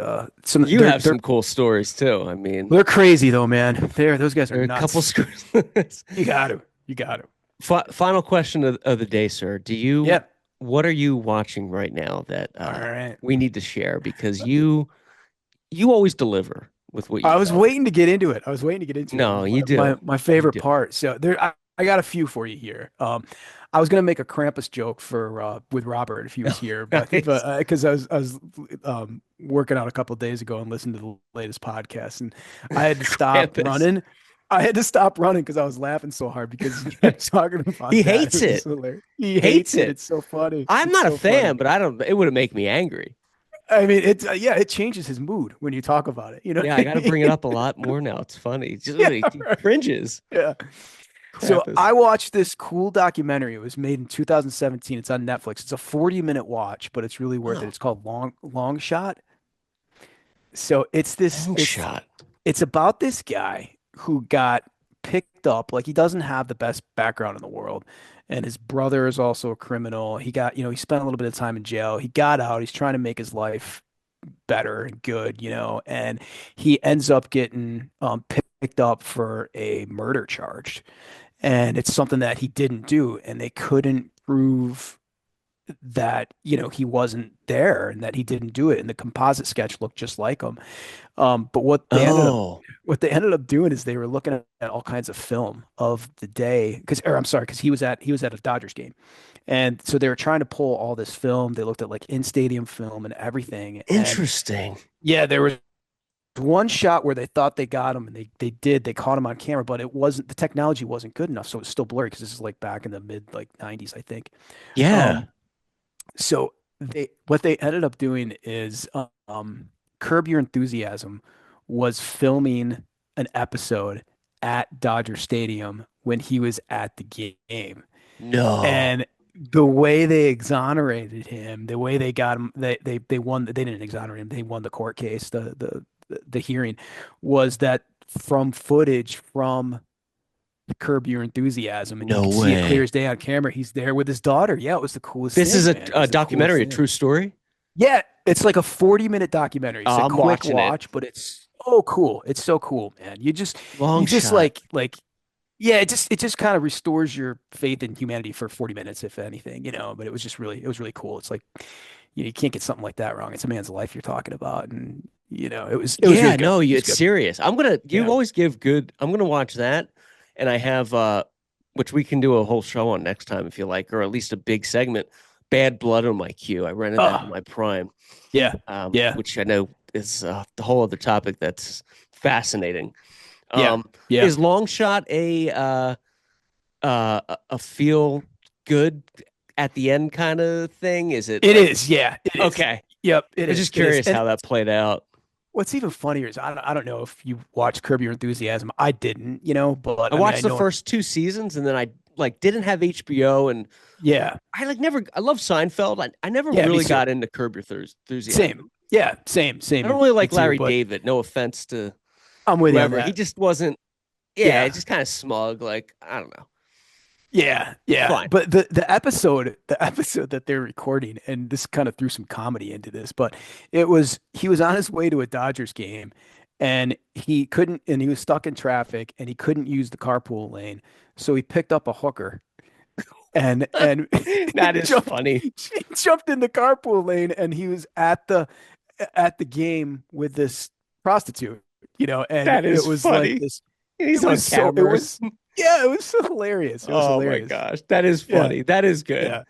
[SPEAKER 2] some
[SPEAKER 1] You have some cool stories too. I mean,
[SPEAKER 2] they're crazy though, man. Those guys are
[SPEAKER 1] there are a couple
[SPEAKER 2] nuts.
[SPEAKER 1] screws.
[SPEAKER 2] You got to.
[SPEAKER 1] Final question of the day, sir.
[SPEAKER 2] Yeah.
[SPEAKER 1] What are you watching right now that
[SPEAKER 2] All right.
[SPEAKER 1] we need to share? Because you always deliver with what you
[SPEAKER 2] I was
[SPEAKER 1] tell me.
[SPEAKER 2] waiting to get into it. I was waiting to get into it. It
[SPEAKER 1] No,
[SPEAKER 2] was
[SPEAKER 1] you
[SPEAKER 2] my
[SPEAKER 1] do.
[SPEAKER 2] my
[SPEAKER 1] You
[SPEAKER 2] favorite
[SPEAKER 1] do.
[SPEAKER 2] part. So I got a few for you here. I was gonna make a Krampus joke for with Robert if he was here, but
[SPEAKER 1] Nice.
[SPEAKER 2] because I was working out a couple of days ago and listened to the latest podcast, and I had to stop
[SPEAKER 1] Krampus.
[SPEAKER 2] running. I had to stop running because I was laughing so hard because he kept talking about
[SPEAKER 1] He
[SPEAKER 2] that. It
[SPEAKER 1] hates
[SPEAKER 2] was just
[SPEAKER 1] it.
[SPEAKER 2] hilarious. He
[SPEAKER 1] Hates
[SPEAKER 2] hates it.
[SPEAKER 1] it.
[SPEAKER 2] It's so funny.
[SPEAKER 1] I'm
[SPEAKER 2] It's
[SPEAKER 1] not a
[SPEAKER 2] so funny.
[SPEAKER 1] fan, but I don't. It wouldn't make me angry.
[SPEAKER 2] I mean, it's yeah, it changes his mood when you talk about it. You know
[SPEAKER 1] Yeah, I
[SPEAKER 2] what
[SPEAKER 1] got
[SPEAKER 2] I
[SPEAKER 1] to bring it
[SPEAKER 2] mean?
[SPEAKER 1] up a lot more now. It's funny.
[SPEAKER 2] Yeah,
[SPEAKER 1] He
[SPEAKER 2] right.
[SPEAKER 1] cringes.
[SPEAKER 2] Yeah. So
[SPEAKER 1] Krampus.
[SPEAKER 2] I watched this cool documentary. It was made in 2017. It's on Netflix. It's a 40-minute watch, but it's really worth it.
[SPEAKER 1] Oh,
[SPEAKER 2] It's called Long Shot. So it's this
[SPEAKER 1] long shot.
[SPEAKER 2] it's about this guy who got picked up. Like he doesn't have the best background in the world. And his brother is also a criminal. He spent a little bit of time in jail. He got out. He's trying to make his life better and good, and he ends up getting picked up for a murder charge. And it's something that he didn't do, and they couldn't prove that, he wasn't there and that he didn't do it. And the composite sketch looked just like him. But
[SPEAKER 1] Oh,
[SPEAKER 2] what they ended up doing is they were looking at all kinds of film of the day or I'm sorry, because he was at a Dodgers game. And so they were trying to pull all this film. They looked at like in stadium film and everything. And
[SPEAKER 1] interesting.
[SPEAKER 2] yeah, there was one shot where they thought they got him and they caught him on camera, but the technology wasn't good enough. So it was still blurry because this is like back in the mid like 90s, I think.
[SPEAKER 1] Yeah.
[SPEAKER 2] Um, so what they ended up doing is, Curb Your Enthusiasm was filming an episode at Dodger Stadium when he was at the game.
[SPEAKER 1] No,
[SPEAKER 2] And the way they exonerated him, the way they got him, they won. They didn't exonerate him. They won the court case, the hearing, was that from footage from Curb Your Enthusiasm, and you
[SPEAKER 1] no
[SPEAKER 2] can see it clear
[SPEAKER 1] way.
[SPEAKER 2] as day on camera. He's there with his daughter. Yeah, it was the coolest
[SPEAKER 1] This is
[SPEAKER 2] thing, man. It
[SPEAKER 1] a
[SPEAKER 2] was the coolest
[SPEAKER 1] documentary, a
[SPEAKER 2] thing.
[SPEAKER 1] true story.
[SPEAKER 2] Yeah, it's like a 40-minute documentary. It's a
[SPEAKER 1] I'm
[SPEAKER 2] quick
[SPEAKER 1] watching it.
[SPEAKER 2] watch, but it's so cool. It's so cool, man.
[SPEAKER 1] Long
[SPEAKER 2] You just
[SPEAKER 1] shot.
[SPEAKER 2] yeah, it just kind of restores your faith in humanity for 40 minutes, if anything, but it was really cool. It's like, you can't get something like that wrong. It's a man's life you're talking about. And, it was really
[SPEAKER 1] Yeah,
[SPEAKER 2] good.
[SPEAKER 1] no,
[SPEAKER 2] It was
[SPEAKER 1] it's
[SPEAKER 2] good.
[SPEAKER 1] serious. You
[SPEAKER 2] Yeah.
[SPEAKER 1] always give good. I'm gonna watch that, and I have which we can do a whole show on next time if you like, or at least a big segment. Bad Blood on my queue. I rented that on
[SPEAKER 2] Oh,
[SPEAKER 1] my Prime,
[SPEAKER 2] yeah. Yeah.
[SPEAKER 1] which I know is the whole other topic that's fascinating.
[SPEAKER 2] Yeah. Yeah.
[SPEAKER 1] Is Long Shot a feel good at the end kind of thing? Is it
[SPEAKER 2] It
[SPEAKER 1] like
[SPEAKER 2] is. Yeah, it is.
[SPEAKER 1] okay?
[SPEAKER 2] Yep, it
[SPEAKER 1] I was
[SPEAKER 2] is.
[SPEAKER 1] just
[SPEAKER 2] It is.
[SPEAKER 1] curious
[SPEAKER 2] And
[SPEAKER 1] how that played out.
[SPEAKER 2] what's even funnier is I don't know if you watch Curb Your Enthusiasm. I didn't, but
[SPEAKER 1] I
[SPEAKER 2] I mean, I
[SPEAKER 1] watched the
[SPEAKER 2] know.
[SPEAKER 1] first two seasons and then I like didn't have HBO and
[SPEAKER 2] Yeah.
[SPEAKER 1] I like never I love Seinfeld. I never
[SPEAKER 2] Yeah, me
[SPEAKER 1] really
[SPEAKER 2] too.
[SPEAKER 1] got into Curb Your
[SPEAKER 2] Same.
[SPEAKER 1] Enthusiasm.
[SPEAKER 2] Yeah, same,
[SPEAKER 1] I don't
[SPEAKER 2] same.
[SPEAKER 1] really
[SPEAKER 2] Me
[SPEAKER 1] like
[SPEAKER 2] too.
[SPEAKER 1] Larry
[SPEAKER 2] But
[SPEAKER 1] David. No offense to
[SPEAKER 2] I'm with you on
[SPEAKER 1] whoever. He
[SPEAKER 2] that.
[SPEAKER 1] just wasn't yeah,
[SPEAKER 2] Yeah.
[SPEAKER 1] just kind of smug. Like, I don't know.
[SPEAKER 2] Yeah, yeah.
[SPEAKER 1] Fine.
[SPEAKER 2] But the episode that they're recording, and this kind of threw some comedy into this, but he was on his way to a Dodgers game, and he was stuck in traffic, and he couldn't use the carpool lane, so he picked up a hooker and
[SPEAKER 1] That is
[SPEAKER 2] jumped
[SPEAKER 1] funny.
[SPEAKER 2] jumped in the carpool lane, and he was at the game with this prostitute, and
[SPEAKER 1] That
[SPEAKER 2] it
[SPEAKER 1] is
[SPEAKER 2] was like
[SPEAKER 1] funny.
[SPEAKER 2] this. It
[SPEAKER 1] He's on
[SPEAKER 2] was so it
[SPEAKER 1] camera.
[SPEAKER 2] was yeah, it was so hilarious. It was
[SPEAKER 1] Oh my
[SPEAKER 2] hilarious.
[SPEAKER 1] gosh. That is
[SPEAKER 2] Yeah,
[SPEAKER 1] funny. That is good.
[SPEAKER 2] yeah.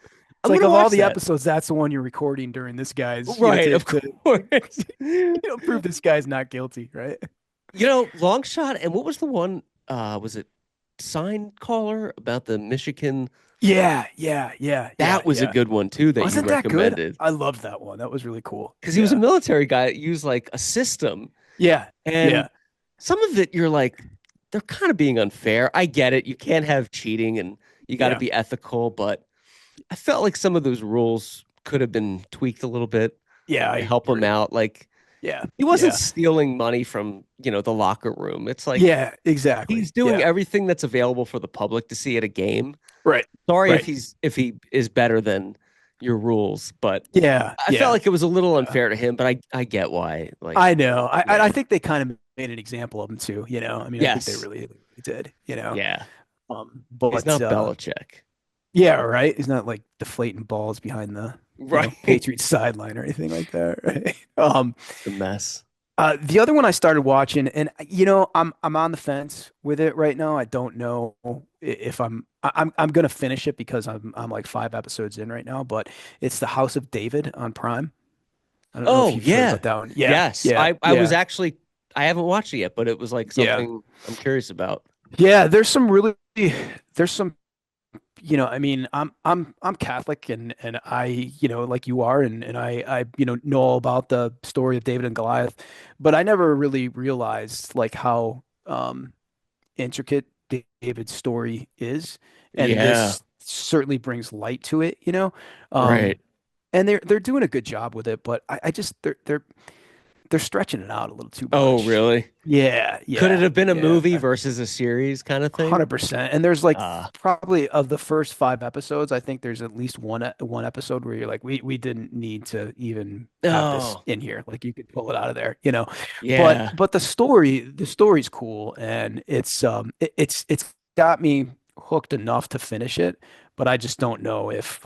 [SPEAKER 2] It's
[SPEAKER 1] I'm
[SPEAKER 2] like
[SPEAKER 1] gonna
[SPEAKER 2] of all
[SPEAKER 1] watch
[SPEAKER 2] the
[SPEAKER 1] that.
[SPEAKER 2] episodes, that's the one you're recording during this guy's,
[SPEAKER 1] Right,
[SPEAKER 2] to
[SPEAKER 1] of course.
[SPEAKER 2] prove this guy's not guilty, right?
[SPEAKER 1] Long shot. And what was the one? Was it Sign Caller about the Michigan?
[SPEAKER 2] Yeah, yeah, yeah, yeah,
[SPEAKER 1] That was a
[SPEAKER 2] yeah.
[SPEAKER 1] good one too that you
[SPEAKER 2] Wasn't that good?
[SPEAKER 1] recommended
[SPEAKER 2] I loved that one. That was really cool.
[SPEAKER 1] because he was a
[SPEAKER 2] Yeah,
[SPEAKER 1] military guy that used like a system,
[SPEAKER 2] yeah,
[SPEAKER 1] and
[SPEAKER 2] yeah,
[SPEAKER 1] some of it you're like, they're kind of being unfair. I get it. You can't have cheating and you got to
[SPEAKER 2] yeah,
[SPEAKER 1] be ethical, but I felt like some of those rules could have been tweaked a little bit
[SPEAKER 2] yeah.
[SPEAKER 1] to
[SPEAKER 2] I
[SPEAKER 1] help him
[SPEAKER 2] agree.
[SPEAKER 1] out. Like
[SPEAKER 2] Yeah,
[SPEAKER 1] he wasn't
[SPEAKER 2] yeah,
[SPEAKER 1] stealing money from, the locker room. It's like
[SPEAKER 2] yeah. Exactly.
[SPEAKER 1] he's doing
[SPEAKER 2] Yeah.
[SPEAKER 1] everything that's available for the public to see at a game.
[SPEAKER 2] Right.
[SPEAKER 1] Sorry
[SPEAKER 2] Right.
[SPEAKER 1] if he is better than your rules, but
[SPEAKER 2] Yeah.
[SPEAKER 1] I felt
[SPEAKER 2] Yeah.
[SPEAKER 1] like it was a little
[SPEAKER 2] Yeah.
[SPEAKER 1] unfair to him, but I get why. Like,
[SPEAKER 2] I know. I
[SPEAKER 1] yeah.
[SPEAKER 2] think they kind of made an example of him too. I mean, I think they
[SPEAKER 1] Yes.
[SPEAKER 2] really did.
[SPEAKER 1] Yeah. He's
[SPEAKER 2] But
[SPEAKER 1] not Belichick.
[SPEAKER 2] yeah, right. He's not like deflating balls behind the
[SPEAKER 1] Right.
[SPEAKER 2] Patriots sideline or anything like that, right?
[SPEAKER 1] The mess.
[SPEAKER 2] The other one I started watching, and I'm on the fence with it right now. I don't know if I'm gonna finish it because I'm like 5 episodes in right now, but it's the House of David on Prime. I don't know if
[SPEAKER 1] Oh,
[SPEAKER 2] you've heard
[SPEAKER 1] yeah.
[SPEAKER 2] about that one. Yeah,
[SPEAKER 1] Yes.
[SPEAKER 2] yeah,
[SPEAKER 1] I was
[SPEAKER 2] yeah,
[SPEAKER 1] actually I haven't watched it yet, but it was like
[SPEAKER 2] yeah,
[SPEAKER 1] something I'm curious about.
[SPEAKER 2] yeah. There's some I mean, I'm Catholic, and I, like you are, and I know all about the story of David and Goliath, but I never really realized like how intricate David's story is, and
[SPEAKER 1] Yeah.
[SPEAKER 2] this certainly brings light to it,
[SPEAKER 1] Right.
[SPEAKER 2] um, and they're doing a good job with it, but I just they're stretching it out a little too
[SPEAKER 1] Oh,
[SPEAKER 2] much.
[SPEAKER 1] really?
[SPEAKER 2] Yeah,
[SPEAKER 1] Could it
[SPEAKER 2] yeah,
[SPEAKER 1] have been a
[SPEAKER 2] yeah.
[SPEAKER 1] movie versus a series kind of thing?
[SPEAKER 2] 100%. And there's like
[SPEAKER 1] Uh,
[SPEAKER 2] probably of the first 5 episodes, I think there's at least one episode where you're like, we didn't need to even have this
[SPEAKER 1] oh,
[SPEAKER 2] in here. Like you could pull it out of there, But
[SPEAKER 1] yeah.
[SPEAKER 2] but the story's cool, and it's got me hooked enough to finish it, but I just don't know if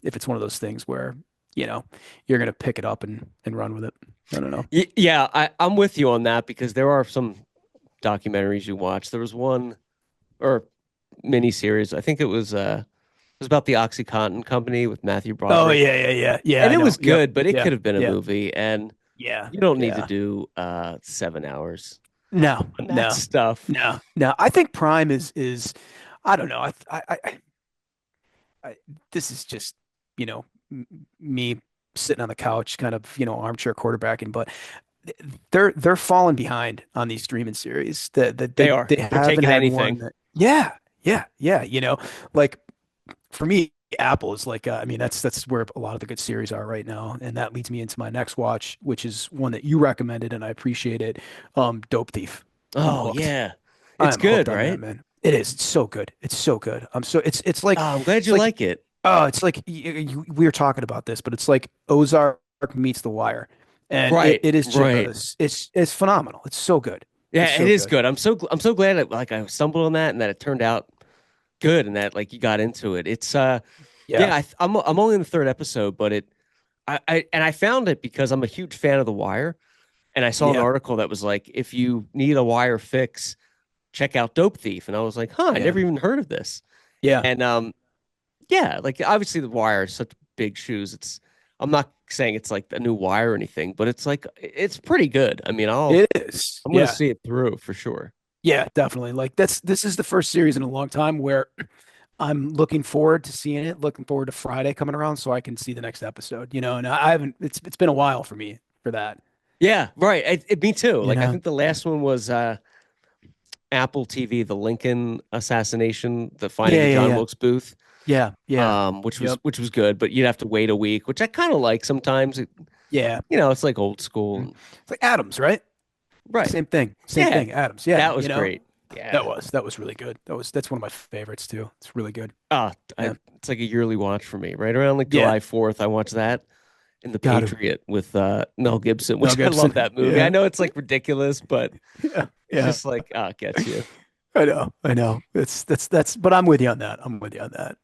[SPEAKER 2] it's one of those things where, you're gonna pick it up and run with it. I don't know.
[SPEAKER 1] Yeah, I'm with you on that because there are some documentaries you watch. There was one or miniseries. I think it was about the OxyContin company with Matthew
[SPEAKER 2] Oh
[SPEAKER 1] Broderick.
[SPEAKER 2] yeah, yeah, yeah. Yeah,
[SPEAKER 1] And
[SPEAKER 2] I
[SPEAKER 1] it
[SPEAKER 2] know.
[SPEAKER 1] was
[SPEAKER 2] Yep.
[SPEAKER 1] good, but it
[SPEAKER 2] Yeah.
[SPEAKER 1] could have been a
[SPEAKER 2] Yeah.
[SPEAKER 1] movie. And
[SPEAKER 2] Yeah.
[SPEAKER 1] you don't need to
[SPEAKER 2] Yeah.
[SPEAKER 1] do 7 hours
[SPEAKER 2] No,
[SPEAKER 1] on that
[SPEAKER 2] no,
[SPEAKER 1] stuff.
[SPEAKER 2] no, no. I think Prime is I don't know. I this is just, me sitting on the couch, kind of, armchair quarterbacking, but they're falling behind on these streaming series. That
[SPEAKER 1] They are.
[SPEAKER 2] they
[SPEAKER 1] They're
[SPEAKER 2] haven't
[SPEAKER 1] taking
[SPEAKER 2] had one
[SPEAKER 1] anything.
[SPEAKER 2] that, yeah, yeah, yeah. Like for me, Apple is like, I mean, that's where a lot of the good series are right now, and that leads me into my next watch, which is one that you recommended, and I appreciate it. Dope Thief. I'm
[SPEAKER 1] Oh
[SPEAKER 2] hooked.
[SPEAKER 1] yeah, it's
[SPEAKER 2] I'm
[SPEAKER 1] good,
[SPEAKER 2] hooked on that,
[SPEAKER 1] right?
[SPEAKER 2] man. It is. It's so good. It's so good.
[SPEAKER 1] Oh, I'm glad
[SPEAKER 2] It's
[SPEAKER 1] you
[SPEAKER 2] like
[SPEAKER 1] like it.
[SPEAKER 2] it's like we were talking about this, but it's like Ozark meets The Wire, and
[SPEAKER 1] Right,
[SPEAKER 2] it is
[SPEAKER 1] right.
[SPEAKER 2] just it's phenomenal. It's so good.
[SPEAKER 1] Yeah,
[SPEAKER 2] It's
[SPEAKER 1] it
[SPEAKER 2] so
[SPEAKER 1] is
[SPEAKER 2] good.
[SPEAKER 1] good. I'm so glad that like I stumbled on that and that it turned out good and that like you got into it. It's
[SPEAKER 2] Yeah.
[SPEAKER 1] yeah, I'm only in the third episode, but I found it because I'm a huge fan of The Wire, and I saw an
[SPEAKER 2] Yeah.
[SPEAKER 1] article that was like, if you need a Wire fix, check out Dope Thief, and I was like, huh, I
[SPEAKER 2] Yeah.
[SPEAKER 1] never even heard of this.
[SPEAKER 2] Yeah.
[SPEAKER 1] And yeah, like obviously The Wire is such big shoes. I'm not saying it's like the new Wire or anything, but it's like it's pretty good. I mean,
[SPEAKER 2] It is.
[SPEAKER 1] I'm gonna
[SPEAKER 2] Yeah.
[SPEAKER 1] see it through for sure.
[SPEAKER 2] Yeah, definitely. Like this is the first series in a long time where I'm looking forward to seeing it, looking forward to Friday coming around so I can see the next episode, and I haven't it's been a while for me for that,
[SPEAKER 1] Yeah, right. Me too.
[SPEAKER 2] you
[SPEAKER 1] Like I
[SPEAKER 2] know.
[SPEAKER 1] think the last one was Apple TV, the Lincoln assassination, the finding
[SPEAKER 2] Yeah,
[SPEAKER 1] of
[SPEAKER 2] yeah,
[SPEAKER 1] John
[SPEAKER 2] yeah.
[SPEAKER 1] Wilkes Booth,
[SPEAKER 2] Yeah, yeah.
[SPEAKER 1] which
[SPEAKER 2] Yep.
[SPEAKER 1] which was good, but you'd have to wait a week, which I kind of like sometimes.
[SPEAKER 2] Yeah.
[SPEAKER 1] It's like old
[SPEAKER 2] Mhm.
[SPEAKER 1] school.
[SPEAKER 2] It's like Adams, right?
[SPEAKER 1] Right.
[SPEAKER 2] Same thing. Same
[SPEAKER 1] Yeah,
[SPEAKER 2] thing. Adams. Yeah,
[SPEAKER 1] that was great. Yeah.
[SPEAKER 2] that was really good. That's one of my favorites too. It's really good. Yeah.
[SPEAKER 1] It's like a yearly watch for me. Right around like
[SPEAKER 2] Yeah.
[SPEAKER 1] July 4th, I watch that and The
[SPEAKER 2] Got him.
[SPEAKER 1] Patriot with Mel Gibson,
[SPEAKER 2] Mel
[SPEAKER 1] which I love
[SPEAKER 2] Gibson.
[SPEAKER 1] that movie. I
[SPEAKER 2] Yeah.
[SPEAKER 1] know it's like ridiculous, but
[SPEAKER 2] Yeah.
[SPEAKER 1] it's
[SPEAKER 2] Yeah.
[SPEAKER 1] just like it gets you.
[SPEAKER 2] I know. I know. But I'm with you on that. I'm with you on that.